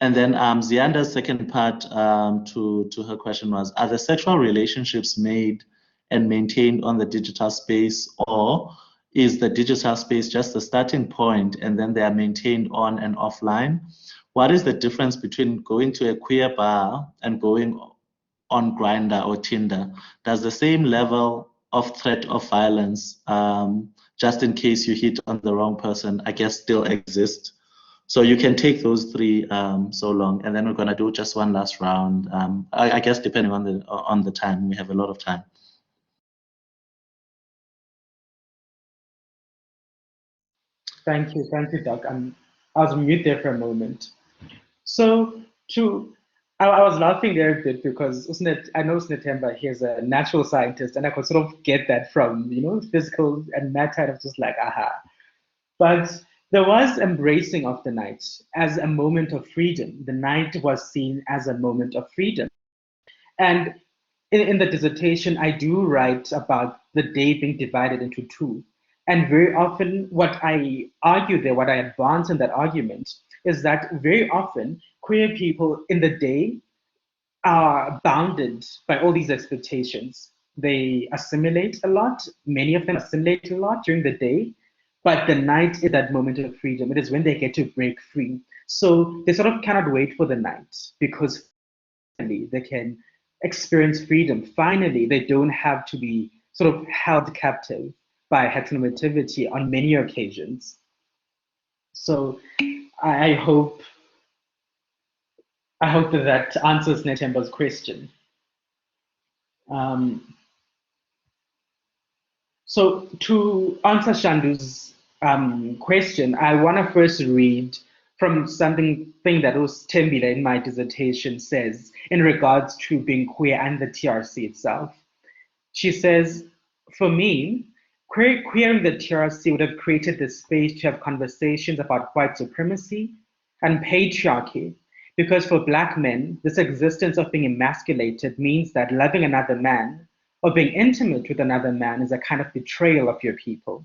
Speaker 1: And then Zianda's second part to her question was, are the sexual relationships made and maintained on the digital space, or is the digital space just the starting point and then they are maintained on and offline? What is the difference between going to a queer bar and going on Grindr or Tinder? Does the same level of threat of violence, just in case you hit on the wrong person, I guess still exist? So you can take those three so long, and then we're gonna do just one last round. I guess depending on the time, we have a lot of time.
Speaker 2: Thank you, Doug. I was on mute there for a moment. So I was laughing there a bit because I know Senatemba, he's a natural scientist, and I could sort of get that from physical and matter. I was just like, aha. But there was embracing of the night as a moment of freedom. The night was seen as a moment of freedom. And in the dissertation, I do write about the day being divided into two. And very often, what I argue there, what I advance in that argument, is that very often queer people in the day are bounded by all these expectations. They assimilate a lot. Many of them assimilate a lot during the day, but the night is that moment of freedom. It is when they get to break free. So they sort of cannot wait for the night because finally they can experience freedom. Finally, they don't have to be sort of held captive by heteronormativity on many occasions. So I hope I hope that that answers Netemba's question. So to answer Shandu's question, I want to first read from something that was Qambela in my dissertation says in regards to being queer and the TRC itself. She says, for me, queering the TRC would have created the space to have conversations about white supremacy and patriarchy, because for Black men, this existence of being emasculated means that loving another man or being intimate with another man is a kind of betrayal of your people.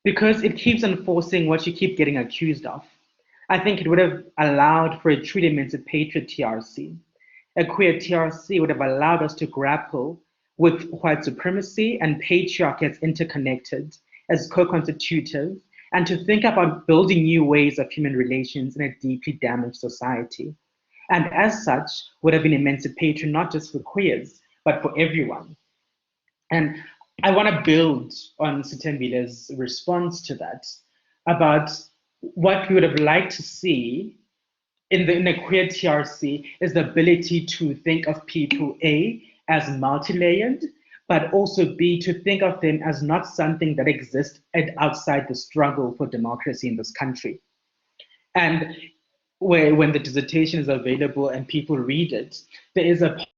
Speaker 2: Because it keeps enforcing what you keep getting accused of. I think it would have allowed for a truly emancipatory TRC. A queer TRC would have allowed us to grapple with white supremacy and patriarchy as interconnected, as co-constitutive, and to think about building new ways of human relations in a deeply damaged society. And as such, would have been emancipatory not just for queers, but for everyone. And I want to build on Sitembele's response to that, about what we would have liked to see in a queer TRC is the ability to think of people, A, as multi-layered, but also B, to think of them as not something that exists outside the struggle for democracy in this country. And when the dissertation is available and people read it, there is a point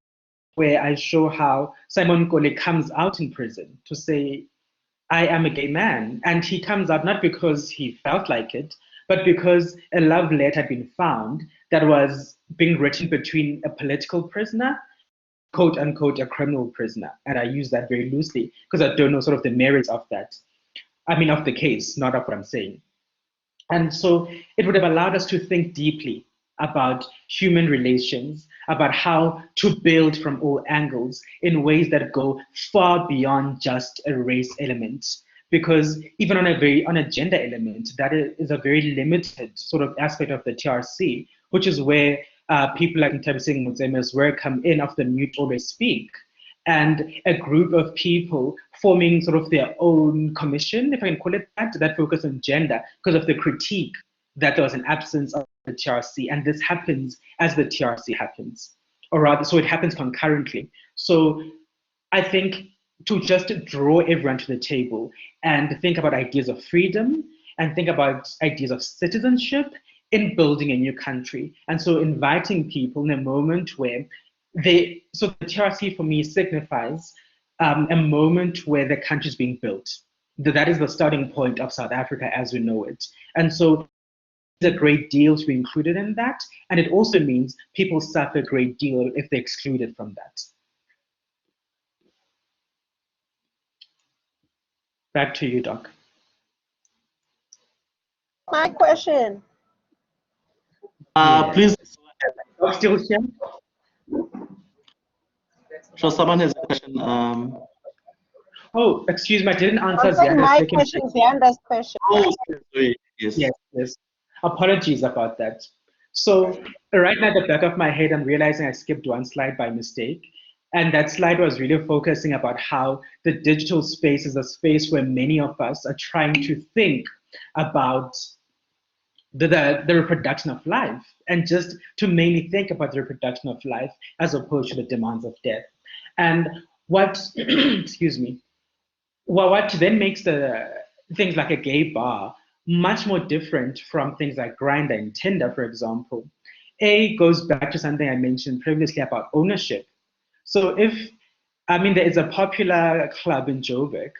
Speaker 2: where I show how Simon Kole comes out in prison to say, I am a gay man. And he comes out not because he felt like it, but because a love letter had been found that was being written between a political prisoner, quote unquote, a criminal prisoner. And I use that very loosely because I don't know sort of the merits of that. I mean, of the case, not of what I'm saying. And so it would have allowed us to think deeply about human relations, about how to build from all angles in ways that go far beyond just a race element. Because even on a gender element, that is a very limited sort of aspect of the TRC, which is where people like Ntabiseng Motseme's work come in, of the mute always speak, and a group of people forming sort of their own commission, if I can call it that focus on gender because of the critique that there was an absence of the TRC, and this happens as the TRC happens, or rather, so it happens concurrently. So I think to just draw everyone to the table and think about ideas of freedom and think about ideas of citizenship in building a new country. And so inviting people in a moment where so the TRC for me signifies a moment where the country is being built. That is the starting point of South Africa as we know it. And so there's a great deal to be included in that. And it also means people suffer a great deal if they're excluded from that. Back to you, Doc.
Speaker 4: My question.
Speaker 1: Please.
Speaker 2: Doc still here?
Speaker 1: Sure, someone has a question.
Speaker 2: Oh, excuse me, I didn't answer
Speaker 4: my question, Zianda's question.
Speaker 1: Oh, sorry. Yes.
Speaker 2: Yes. Apologies about that. So right now at the back of my head, I'm realizing I skipped one slide by mistake. And that slide was really focusing about how the digital space is a space where many of us are trying to think about the reproduction of life, and just to mainly think about the reproduction of life as opposed to the demands of death. And what, excuse me, what then makes the things like a gay bar much more different from things like Grindr and Tinder, for example, goes back to something I mentioned previously about ownership. So there is a popular club in Joburg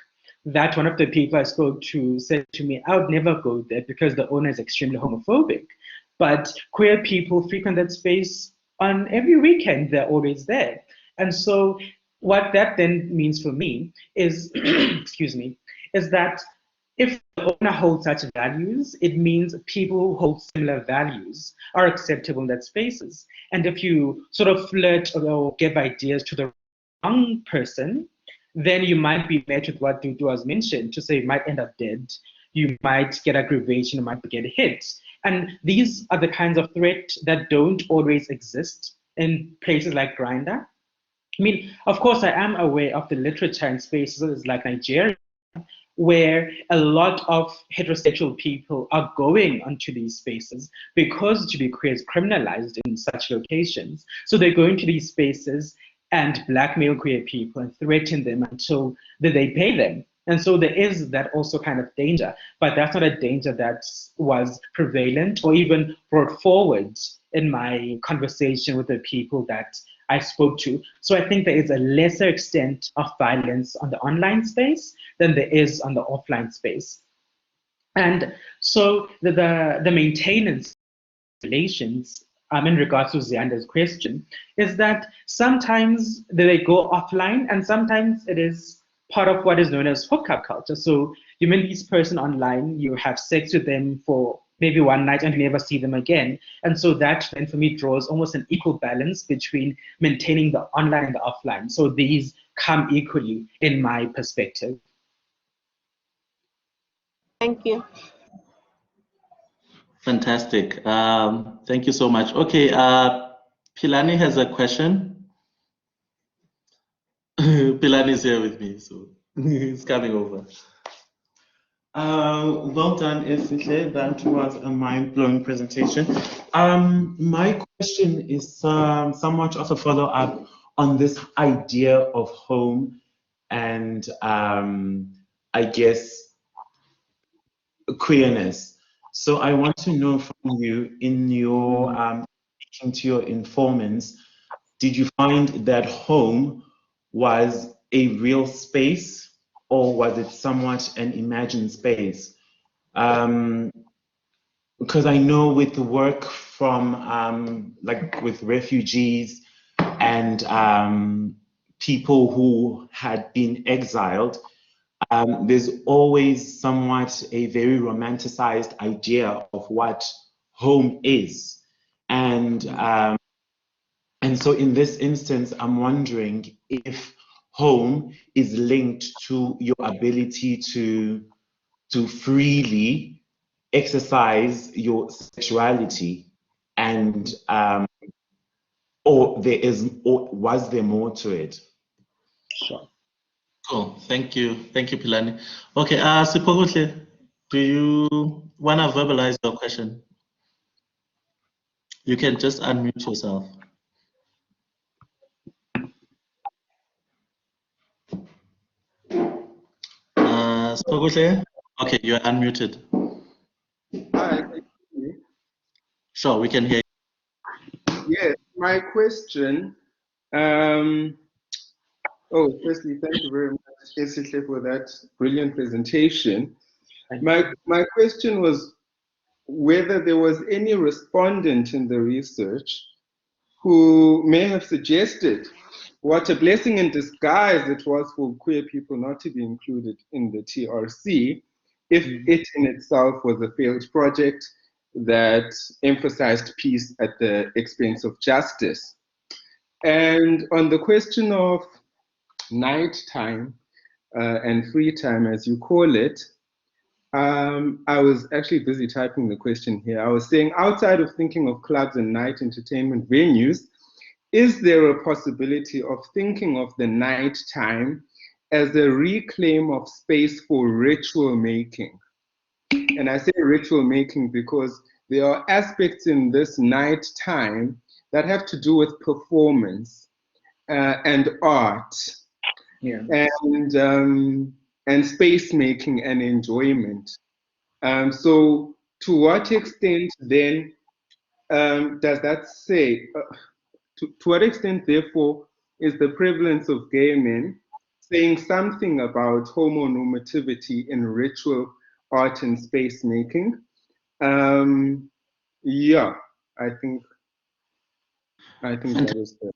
Speaker 2: that one of the people I spoke to said to me, I would never go there because the owner is extremely homophobic. But queer people frequent that space on every weekend, they're always there. And so what that then means for me is, excuse me, is that if the owner holds such values, it means people who hold similar values are acceptable in that spaces. And if you sort of flirt or give ideas to the wrong person, then you might be met with what Dudu has mentioned, to say you might end up dead, you might get aggravation, you might get hit. And these are the kinds of threats that don't always exist in places like Grindr. I mean, of course, I am aware of the literature in spaces like Nigeria, where a lot of heterosexual people are going onto these spaces because to be queer is criminalized in such locations. So they go into these spaces and blackmail queer people and threaten them until they pay them. And so there is that also kind of danger, but that's not a danger that was prevalent or even brought forward in my conversation with the people that I spoke to. So I think there is a lesser extent of violence on the online space than there is on the offline space. And so the maintenance relations in regards to Zianda's question is that sometimes they go offline and sometimes it is part of what is known as hookup culture. So you meet this person online, you have sex with them for maybe one night and you never see them again. And so that then for me draws almost an equal balance between maintaining the online and the offline. So these come equally in my perspective.
Speaker 4: Thank you.
Speaker 1: Fantastic. Thank you so much. Okay, Pilani has a question. Pilani is here with me, so he's coming over.
Speaker 6: Well done, Esihle. That was a mind-blowing presentation. My question is somewhat of a follow-up on this idea of home and I guess queerness. So I want to know from you, in your speaking to your informants, did you find that home was a real space or was it somewhat an imagined space? Because I know with the work from like with refugees and people who had been exiled, there's always somewhat a very romanticized idea of what home is. And so in this instance, I'm wondering if home is linked to your ability to freely exercise your sexuality, and or was there more to it?
Speaker 2: Sure.
Speaker 1: Cool. Thank you, Pilani. Okay, Sipokuhle, do you want to verbalize your question? You can just unmute yourself. Sipokuhle? Okay, you're unmuted.
Speaker 7: Hi.
Speaker 1: Sure, we can hear you.
Speaker 7: Yes, my question. Firstly, thank you very much, Esihle, for that brilliant presentation. My question was whether there was any respondent in the research who may have suggested what a blessing in disguise it was for queer people not to be included in the TRC, if it in itself was a failed project that emphasized peace at the expense of justice. And on the question of nighttime and free time, as you call it, I was actually busy typing the question here. I was saying, outside of thinking of clubs and night entertainment venues, is there a possibility of thinking of the nighttime as a reclaim of space for ritual making? And I say ritual making because there are aspects in this night time that have to do with performance and art, and space making and enjoyment. So to what extent then does that say, to what extent therefore is the prevalence of gay men saying something about homonormativity in ritual art and space making? Yeah, I think that is it.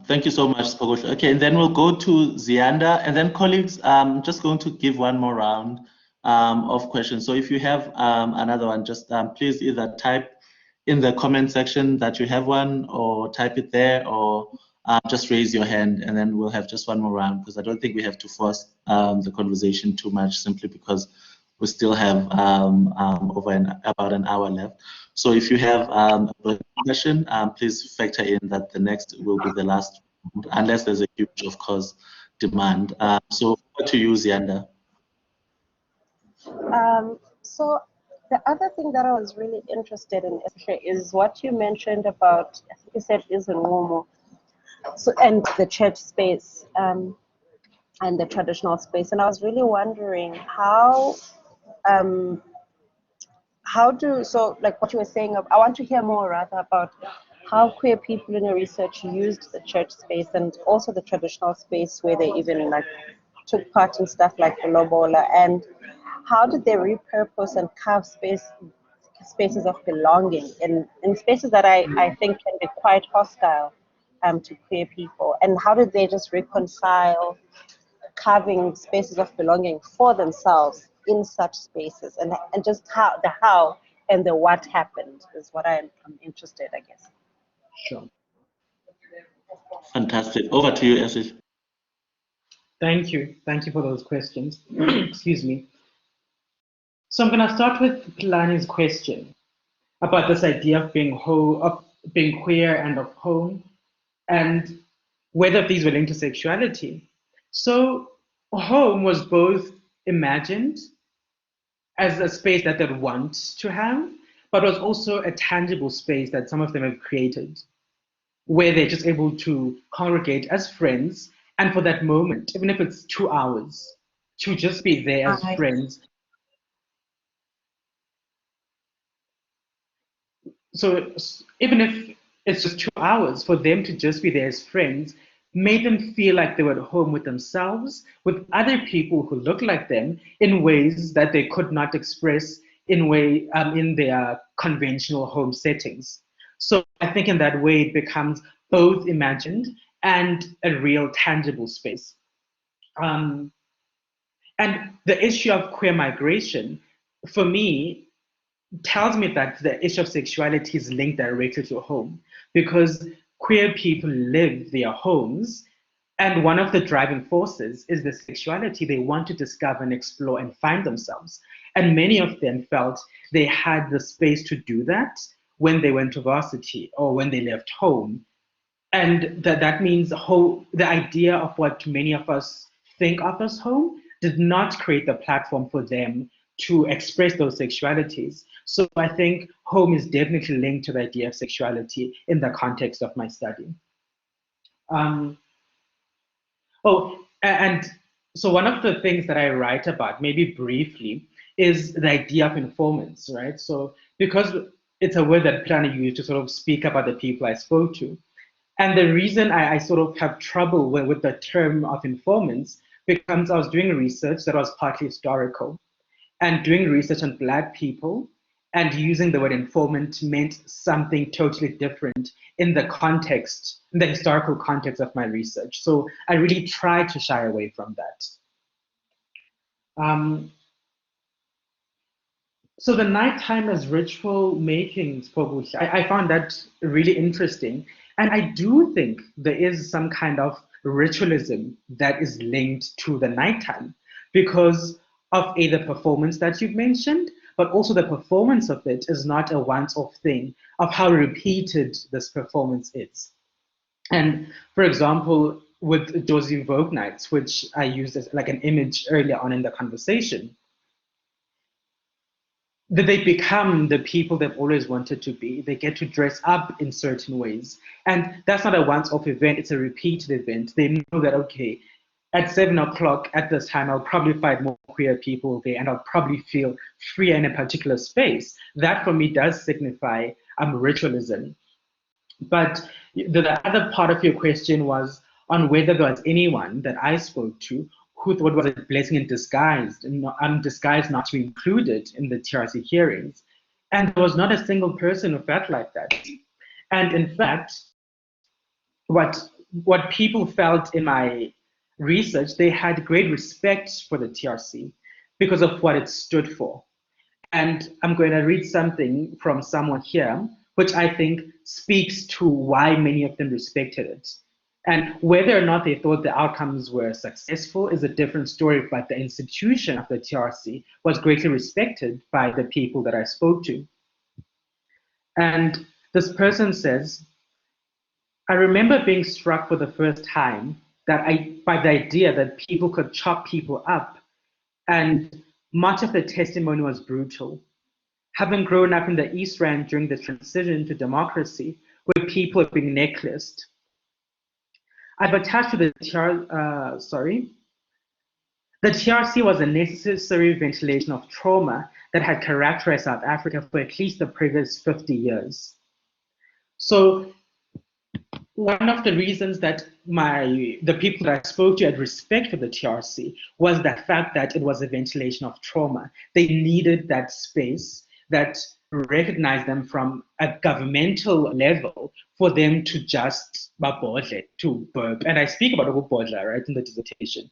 Speaker 1: Thank you so much, Sipokuhle. Okay, and then we'll go to Zianda, and then colleagues, I'm just going to give one more round of questions. So if you have another one, just please either type in the comment section that you have one, or type it there, or just raise your hand, and then we'll have just one more round, because I don't think we have to force the conversation too much, simply because we still have about an hour left. So if you have a question, please factor in that the next will be the last, unless there's a huge, of course, demand. So over to you, Zianda.
Speaker 4: So the other thing that I was really interested in is what you mentioned about, I think you said is in Romo, so, and the church space and the traditional space. And I was really wondering so like what you were saying, I want to hear more rather about how queer people in your research used the church space and also the traditional space where they even like took part in stuff like the lobola, and how did they repurpose and carve spaces of belonging in spaces that I think can be quite hostile to queer people, and how did they just reconcile carving spaces of belonging for themselves in such spaces, and just how and the what happened is what I'm interested, I guess.
Speaker 2: Sure.
Speaker 1: Fantastic. Over to you, Esihle.
Speaker 2: Thank you. Thank you for those questions. Excuse me. So I'm going to start with Pilani's question about this idea of being queer and of home, and whether these were linked to sexuality. So home was both imagined as a space that they want to have, but was also a tangible space that some of them have created, where they're just able to congregate as friends, and for that moment, even if it's 2 hours, to just be there as friends. So even if it's just 2 hours, for them to just be there as friends made them feel like they were at home with themselves, with other people who look like them in ways that they could not express in their conventional home settings. So I think in that way it becomes both imagined and a real tangible space. And the issue of queer migration, for me, tells me that the issue of sexuality is linked directly to home, because queer people live their homes, and one of the driving forces is the sexuality they want to discover and explore and find themselves. And many of them felt they had the space to do that when they went to varsity or when they left home. And that means the idea of what many of us think of as home did not create the platform for them to express those sexualities. So I think home is definitely linked to the idea of sexuality in the context of my study. And so one of the things that I write about, maybe briefly, is the idea of informants, right? So because it's a word that Pilani used to sort of speak about the people I spoke to. And the reason I sort of have trouble with the term of informants becomes I was doing research that was partly historical, and doing research on Black people and using the word informant meant something totally different in the context, in the historical context of my research. So I really tried to shy away from that. So the nighttime as ritual making, I found that really interesting. And I do think there is some kind of ritualism that is linked to the nighttime because of the performance that you've mentioned, but also the performance of it is not a once-off thing of how repeated this performance is. And for example, with those Invoke nights, which I used as like an image earlier on in the conversation, that they become the people they've always wanted to be. They get to dress up in certain ways. And that's not a once-off event, it's a repeated event. They know that, okay, at 7 o'clock at this time, I'll probably find more queer people there and I'll probably feel freer in a particular space. That for me does signify ritualism. But the other part of your question was on whether there was anyone that I spoke to who thought was a blessing in disguise, disguised not to be included in the TRC hearings. And there was not a single person who felt like that. And in fact, what people felt in my research, they had great respect for the TRC because of what it stood for. And I'm going to read something from someone here, which I think speaks to why many of them respected it. And whether or not they thought the outcomes were successful is a different story, but the institution of the TRC was greatly respected by the people that I spoke to. And this person says, I remember being struck for the first time by the idea that people could chop people up and much of the testimony was brutal. Having grown up in the East Rand during the transition to democracy, where people were being necklaced, I've attached to the The TRC was a necessary ventilation of trauma that had characterized South Africa for at least the previous 50 years. So one of the reasons that the people that I spoke to had respect for the TRC was the fact that it was a ventilation of trauma. They needed that space that recognized them from a governmental level for them to just to burp. And I speak about Ubodla, right, in the dissertation.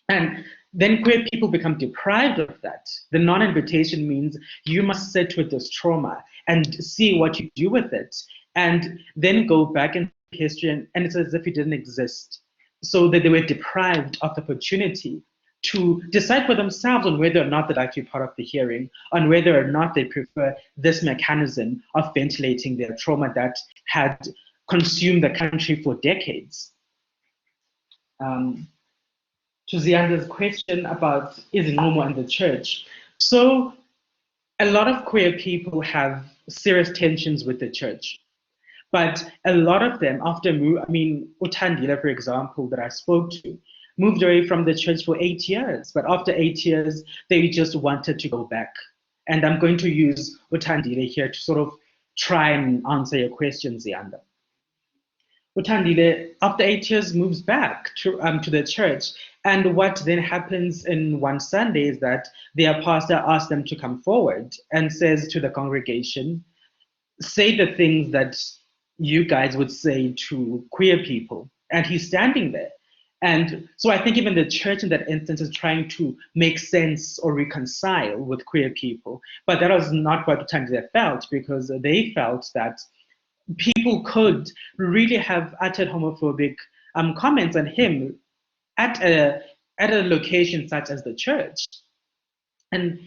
Speaker 2: And then queer people become deprived of that. The non-invitation means you must sit with this trauma and see what you do with it, and then go back in history, and it's as if it didn't exist. So that they were deprived of the opportunity to decide for themselves on whether or not they'd actually be part of the hearing, on whether or not they prefer this mechanism of ventilating their trauma that had consumed the country for decades. To Zianda's question about is it normal in the church. So a lot of queer people have serious tensions with the church. But a lot of them, Utandile, for example, that I spoke to, moved away from the church for 8 years. But after 8 years, they just wanted to go back. And I'm going to use Utandile here to sort of try and answer your question, Zianda. Utandile, after 8 years, moves back to the church. And what then happens in one Sunday is that their pastor asks them to come forward and says to the congregation, say the things that you guys would say to queer people. And he's standing there. And so I think even the church in that instance is trying to make sense or reconcile with queer people. But that was not what Utandile felt, because they felt that people could really have uttered homophobic comments on him at a location such as the church. And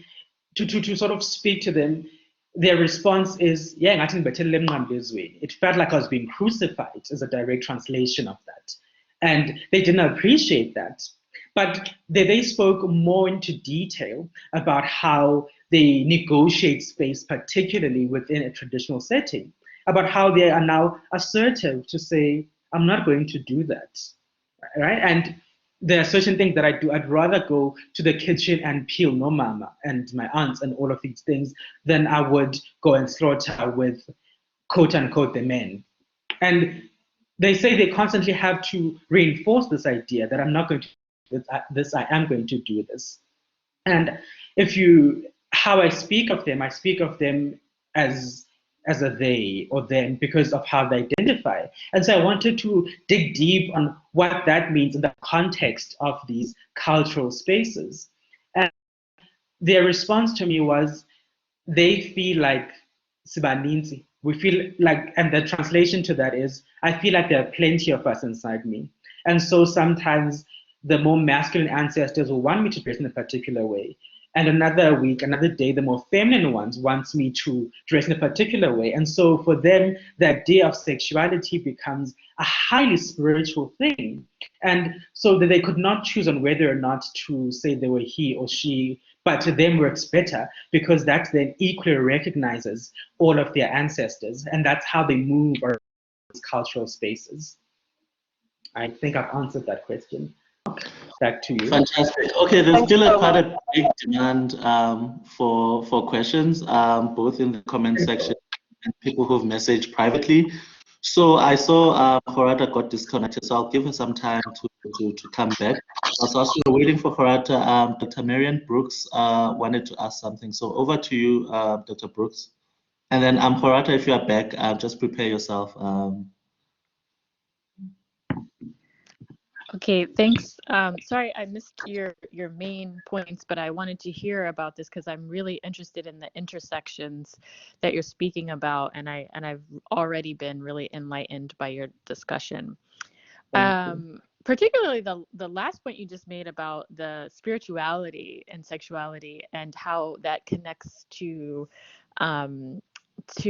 Speaker 2: to sort of speak to them, their response is, yeah, it felt like I was being crucified, as a direct translation of that. And they didn't appreciate that. But they spoke more into detail about how they negotiate space, particularly within a traditional setting, about how they are now assertive to say, I'm not going to do that, right? And there are certain things that I do. I'd rather go to the kitchen and peel no mama and my aunts and all of these things than I would go and slaughter with quote unquote the men. And they say they constantly have to reinforce this idea that I'm not going to do this, I am going to do this. And how I speak of them as a they or them because of how they identify. And so I wanted to dig deep on what that means in the context of these cultural spaces. And their response to me was, they feel like Sibaninzi. We feel like, and the translation to that is, I feel like there are plenty of us inside me. And so sometimes the more masculine ancestors will want me to dress in a particular way. And another week, another day, the more feminine ones wants me to dress in a particular way. And so for them, the idea of sexuality becomes a highly spiritual thing. And so that they could not choose on whether or not to say they were he or she, but to them works better because that then equally recognizes all of their ancestors. And that's how they move around these cultural spaces. I think I've answered that question. Back to you.
Speaker 1: Fantastic. Okay, there's still quite a big demand for questions, both in the comment section and people who've messaged privately. So I saw Horata got disconnected, so I'll give her some time to come back. So as we're waiting for Horata, Dr. Marian Brooks wanted to ask something. So over to you, Dr. Brooks. And then Horata, if you are back, just prepare yourself.
Speaker 8: Okay, thanks. Sorry, I missed your main points, but I wanted to hear about this because I'm really interested in the intersections that you're speaking about, and I've already been really enlightened by your discussion. Particularly the last point you just made about the spirituality and sexuality and how that connects to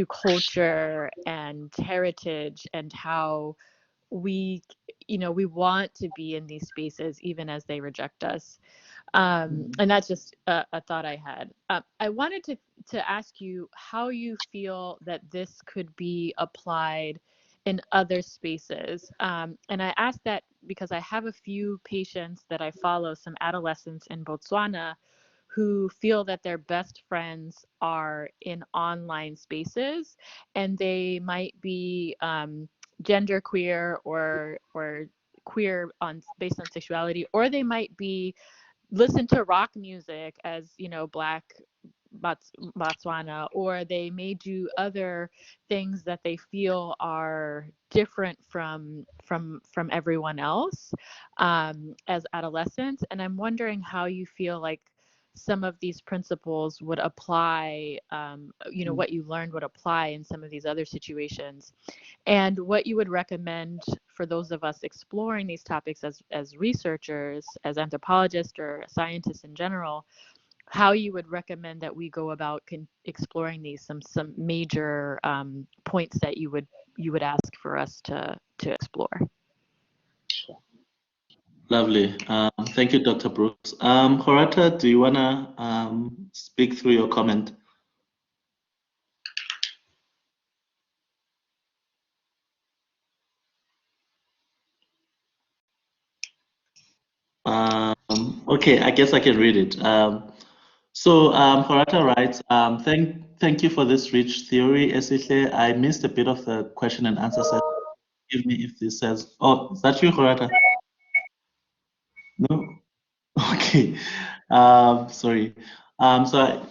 Speaker 8: culture and heritage, and how we want to be in these spaces even as they reject us. And that's just a thought I had. I wanted to ask you how you feel that this could be applied in other spaces. And I ask that because I have a few patients that I follow, some adolescents in Botswana, who feel that their best friends are in online spaces, and they might be genderqueer or queer based on sexuality, or they might be listen to rock music as Black Botswana, or they may do other things that they feel are different from everyone else as adolescents. And I'm wondering how you feel like some of these principles would apply, what you learned would apply in some of these other situations, and what you would recommend for those of us exploring these topics as researchers, as anthropologists or scientists in general, how you would recommend that we go about exploring these, some major points that you would ask for us to explore.
Speaker 1: Lovely. Thank you, Dr. Brooks. Horata, do you want to speak through your comment? Okay, I guess I can read it. So Horata writes, thank you for this rich theory, Esihle. I missed a bit of the question and answer session. Give me if this says, oh, is that you, Horata? No? Okay. Sorry.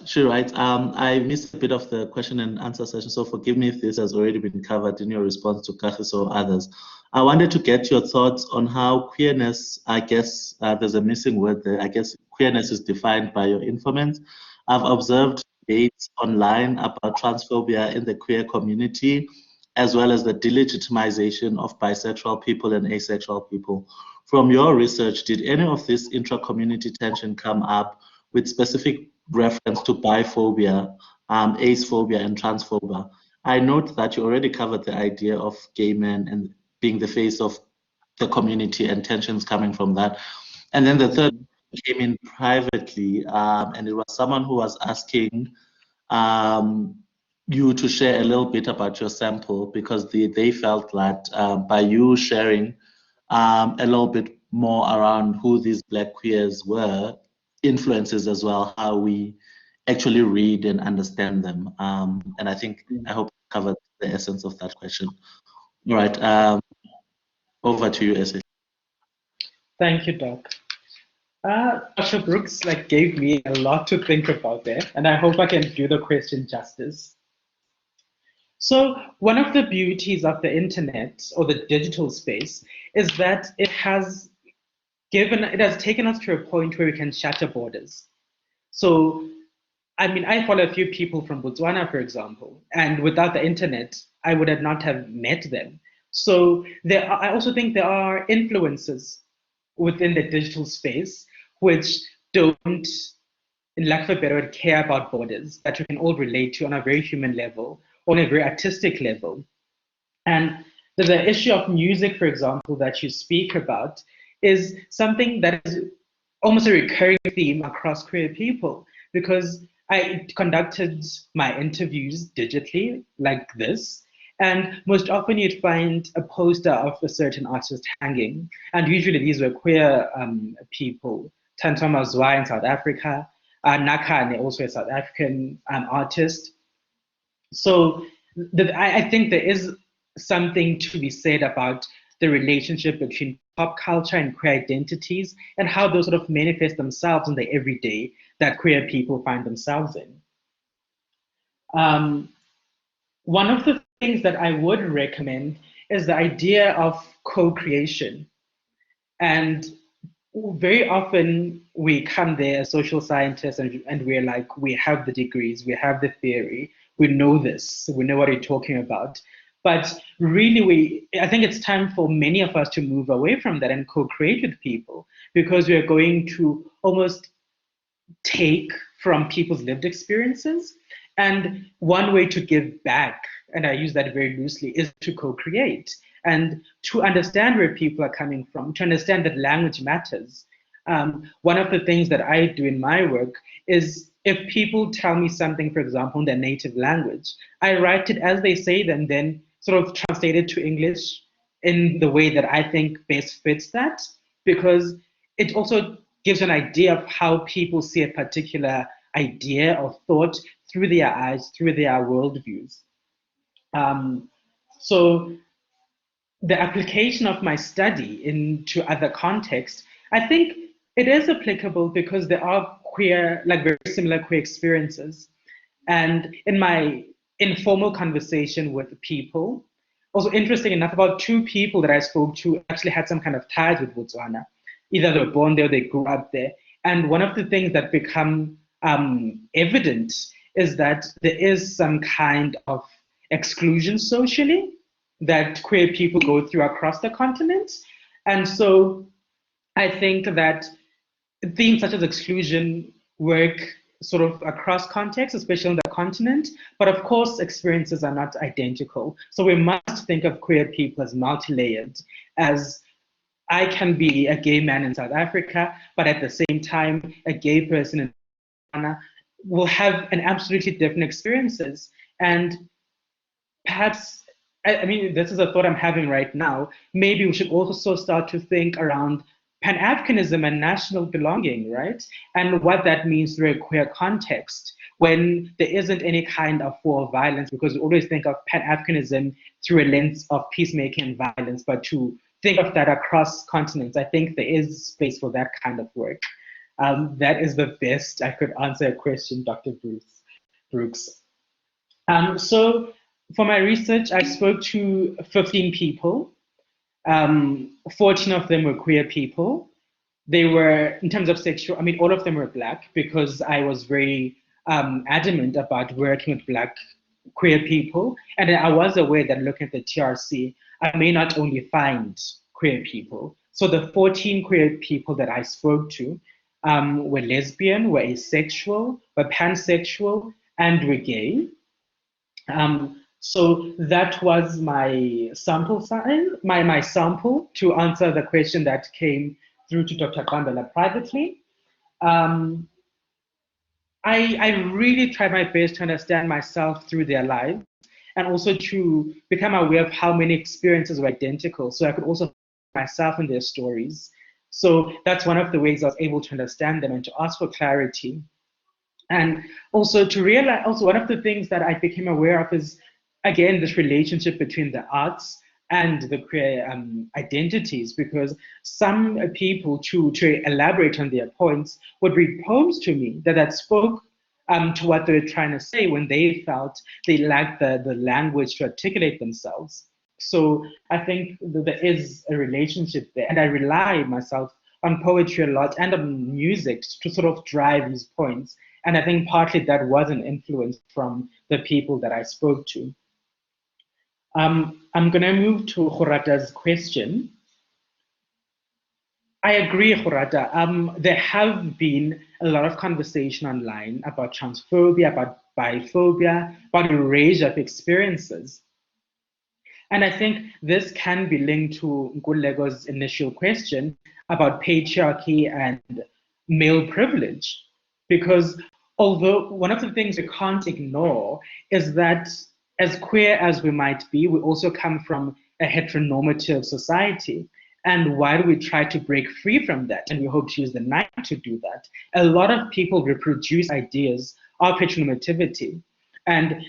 Speaker 1: She writes, I missed a bit of the question and answer session, so forgive me if this has already been covered in your response to Kagiso or others. I wanted to get your thoughts on how queerness, I guess there's a missing word there, I guess queerness is defined by your informants. I've observed debates online about transphobia in the queer community, as well as the delegitimization of bisexual people and asexual people. From your research, did any of this intra-community tension come up with specific reference to biphobia, acephobia, and transphobia? I note that you already covered the idea of gay men and being the face of the community and tensions coming from that. And then the third came in privately, and it was someone who was asking you to share a little bit about your sample, because they felt that by you sharing a little bit more around who these Black queers were influences as well how we actually read and understand them. And I think, I hope I covered the essence of that question. All right, over to you, Esihle.
Speaker 2: Thank you, Doc. Dr. Brooks gave me a lot to think about there, and I hope I can do the question justice. So one of the beauties of the internet or the digital space is that it has taken us to a point where we can shatter borders. So, I mean, I follow a few people from Botswana, for example, and without the internet, I would have not have met them. So I also think there are influences within the digital space which don't, in lack of a better word, care about borders, that we can all relate to on a very human level, on a very artistic level. And the issue of music, for example, that you speak about is something that is almost a recurring theme across queer people, because I conducted my interviews digitally like this, and most often you'd find a poster of a certain artist hanging, and usually these were queer people. Tantoma Zwa in South Africa, Nakane, also a South African artist. So I think there is something to be said about the relationship between pop culture and queer identities and how those sort of manifest themselves in the everyday that queer people find themselves in. One of the things that I would recommend is the idea of co-creation. And very often we come there as social scientists and we're like, we have the degrees, we have the theory, we know this, we know what we're talking about. But really, I think it's time for many of us to move away from that and co-create with people, because we are going to almost take from people's lived experiences. And one way to give back, and I use that very loosely, is to co-create. and to understand where people are coming from, to understand that language matters. One of the things that I do in my work is if people tell me something, for example, in their native language, I write it as they say them, then sort of translate it to English in the way that I think best fits that, because it also gives an idea of how people see a particular idea or thought through their eyes, through their worldviews. So the application of my study into other contexts, I think it is applicable because there are queer, like very similar queer experiences. And in my informal conversation with people, also interesting enough, about 2 people that I spoke to actually had some kind of ties with Botswana. Either they were born there or they grew up there. And one of the things that become evident is that there is some kind of exclusion socially that queer people go through across the continent. And so I think that themes such as exclusion work sort of across contexts, especially on the continent, but of course experiences are not identical. So we must think of queer people as multi-layered, as I can be a gay man in South Africa, but at the same time, a gay person in Ghana will have an absolutely different experiences. And perhaps, I mean, this is a thought I'm having right now, maybe we should also start to think around Pan-Africanism and national belonging, right? And what that means through a queer context when there isn't any kind of war or violence, because we always think of Pan-Africanism through a lens of peacemaking and violence, but to think of that across continents, I think there is space for that kind of work. That is the best I could answer a question, Dr. Brooks. So for my research, I spoke to 15 people. 14 of them were queer people. They were, in terms of sexual, I mean, all of them were Black, because I was very adamant about working with Black queer people. And I was aware that looking at the TRC, I may not only find queer people. So the 14 queer people that I spoke to were lesbian, were asexual, were pansexual, and were gay. So that was my sample size, my sample to answer the question that came through to Dr. Qambela privately. I really tried my best to understand myself through their lives, and also to become aware of how many experiences were identical, so I could also find myself in their stories. So that's one of the ways I was able to understand them and to ask for clarity. And also to realize, also one of the things that I became aware of is, again, this relationship between the arts and the queer identities, because some people, to elaborate on their points, would read poems to me that spoke to what they were trying to say when they felt they lacked the language to articulate themselves. So I think that there is a relationship there, and I rely myself on poetry a lot and on music to sort of drive these points. And I think partly that was an influence from the people that I spoke to. I'm going to move to Khurata's question. I agree, Khurata. There have been a lot of conversation online about transphobia, about biphobia, about a range of experiences. And I think this can be linked to Nkulego's initial question about patriarchy and male privilege. Because although one of the things we can't ignore is that as queer as we might be, we also come from a heteronormative society. And while we try to break free from that, and we hope to use the night to do that, a lot of people reproduce ideas of heteronormativity. And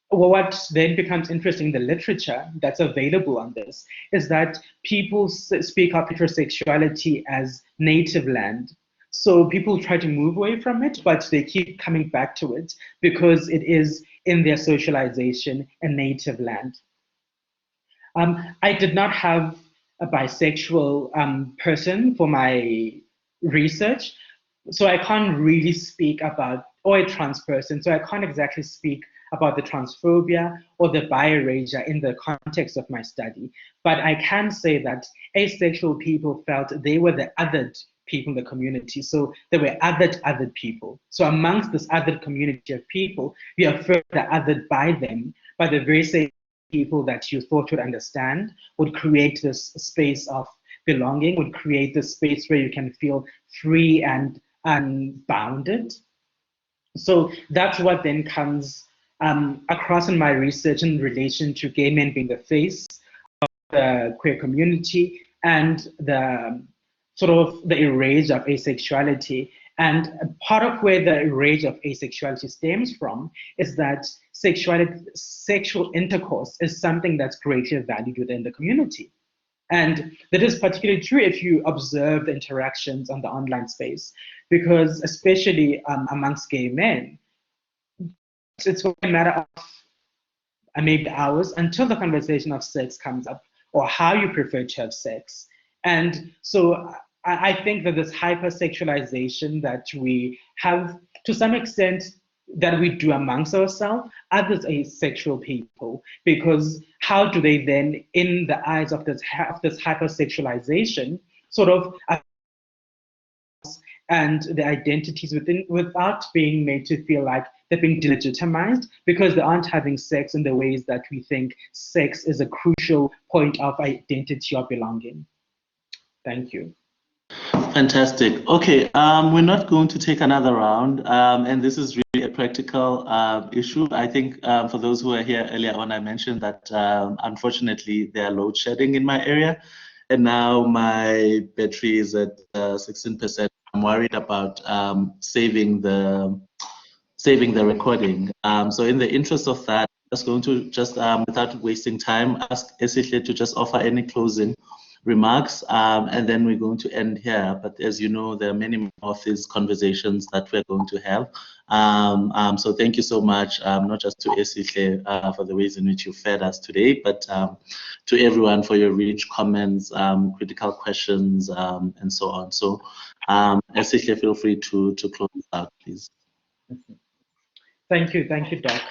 Speaker 2: what then becomes interesting in the literature that's available on this is that people speak of heterosexuality as native land. So people try to move away from it, but they keep coming back to it because it is in their socialization a native land. I did not have a bisexual person for my research, so I can't really speak about, or a trans person, so I can't exactly speak about the transphobia or the bi-erasure in the context of my study. But I can say that asexual people felt they were the othered people in the community. So there were othered people. So amongst this othered community of people, we are further othered by them, by the very same people that you thought would understand, would create this space of belonging, would create this space where you can feel free and unbounded. So that's what then comes across in my research in relation to gay men being the face of the queer community and the sort of the erasure of asexuality. And part of where the erasure of asexuality stems from is that sexual intercourse is something that's greatly valued within the community. And that is particularly true if you observe the interactions on the online space, because especially amongst gay men, it's a matter of maybe hours until the conversation of sex comes up or how you prefer to have sex. And so I think that this hypersexualization that we have, to some extent, that we do amongst ourselves, others asexual people, because how do they then, in the eyes of this hypersexualization, sort of and the identities within without being made to feel like they're being delegitimized because they aren't having sex in the ways that we think sex is a crucial point of identity or belonging. Thank you.
Speaker 1: Fantastic. Okay, we're not going to take another round, and this is really a practical issue. I think for those who are here earlier on, I mentioned that unfortunately there are load shedding in my area, and now my battery is at 16%. I'm worried about saving the recording. So in the interest of that, I'm just going to without wasting time, ask Esihle to just offer any closing remarks, and then we're going to end here. But as you know, there are many more of these conversations that we're going to have. So thank you so much, not just to Esihle for the ways in which you fed us today, but to everyone for your rich comments, critical questions, and so on. So Esihle, feel free to close out, please.
Speaker 2: Thank you, Doc.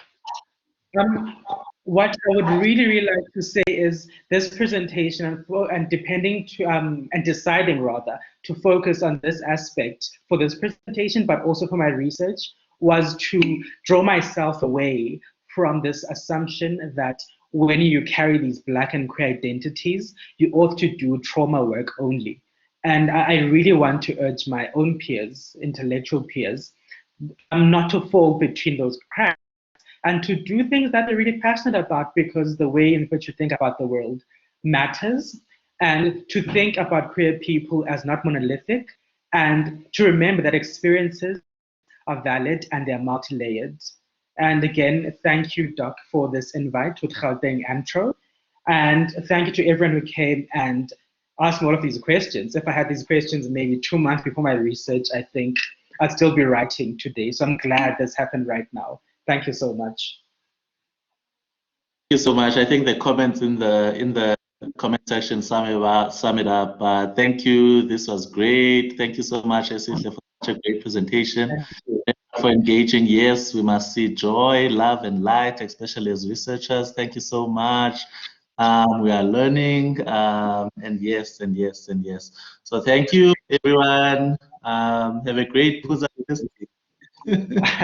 Speaker 2: What I would really like to say is this presentation, and deciding rather to focus on this aspect for this presentation, but also for my research, was to draw myself away from this assumption that when you carry these Black and queer identities, you ought to do trauma work only. And I really want to urge my own peers, intellectual peers, not to fall between those cracks, and to do things that they're really passionate about, because the way in which you think about the world matters, and to think about queer people as not monolithic, and to remember that experiences are valid and they're multi-layered. And again, thank you, Doc, for this invite with Gauteng Anthro, and thank you to everyone who came and asked me all of these questions. If I had these questions maybe 2 months before my research, I think I'd still be writing today. So I'm glad this happened right now. Thank you so much.
Speaker 1: Thank you so much. I think the comments in the comment section sum it up. Thank you. This was great. Thank you so much, Esihle, for such a great presentation. Thank you for engaging. Yes, we must see joy, love, and light, especially as researchers. Thank you so much. We are learning, and yes, and yes, and yes. So thank you, everyone. Have a great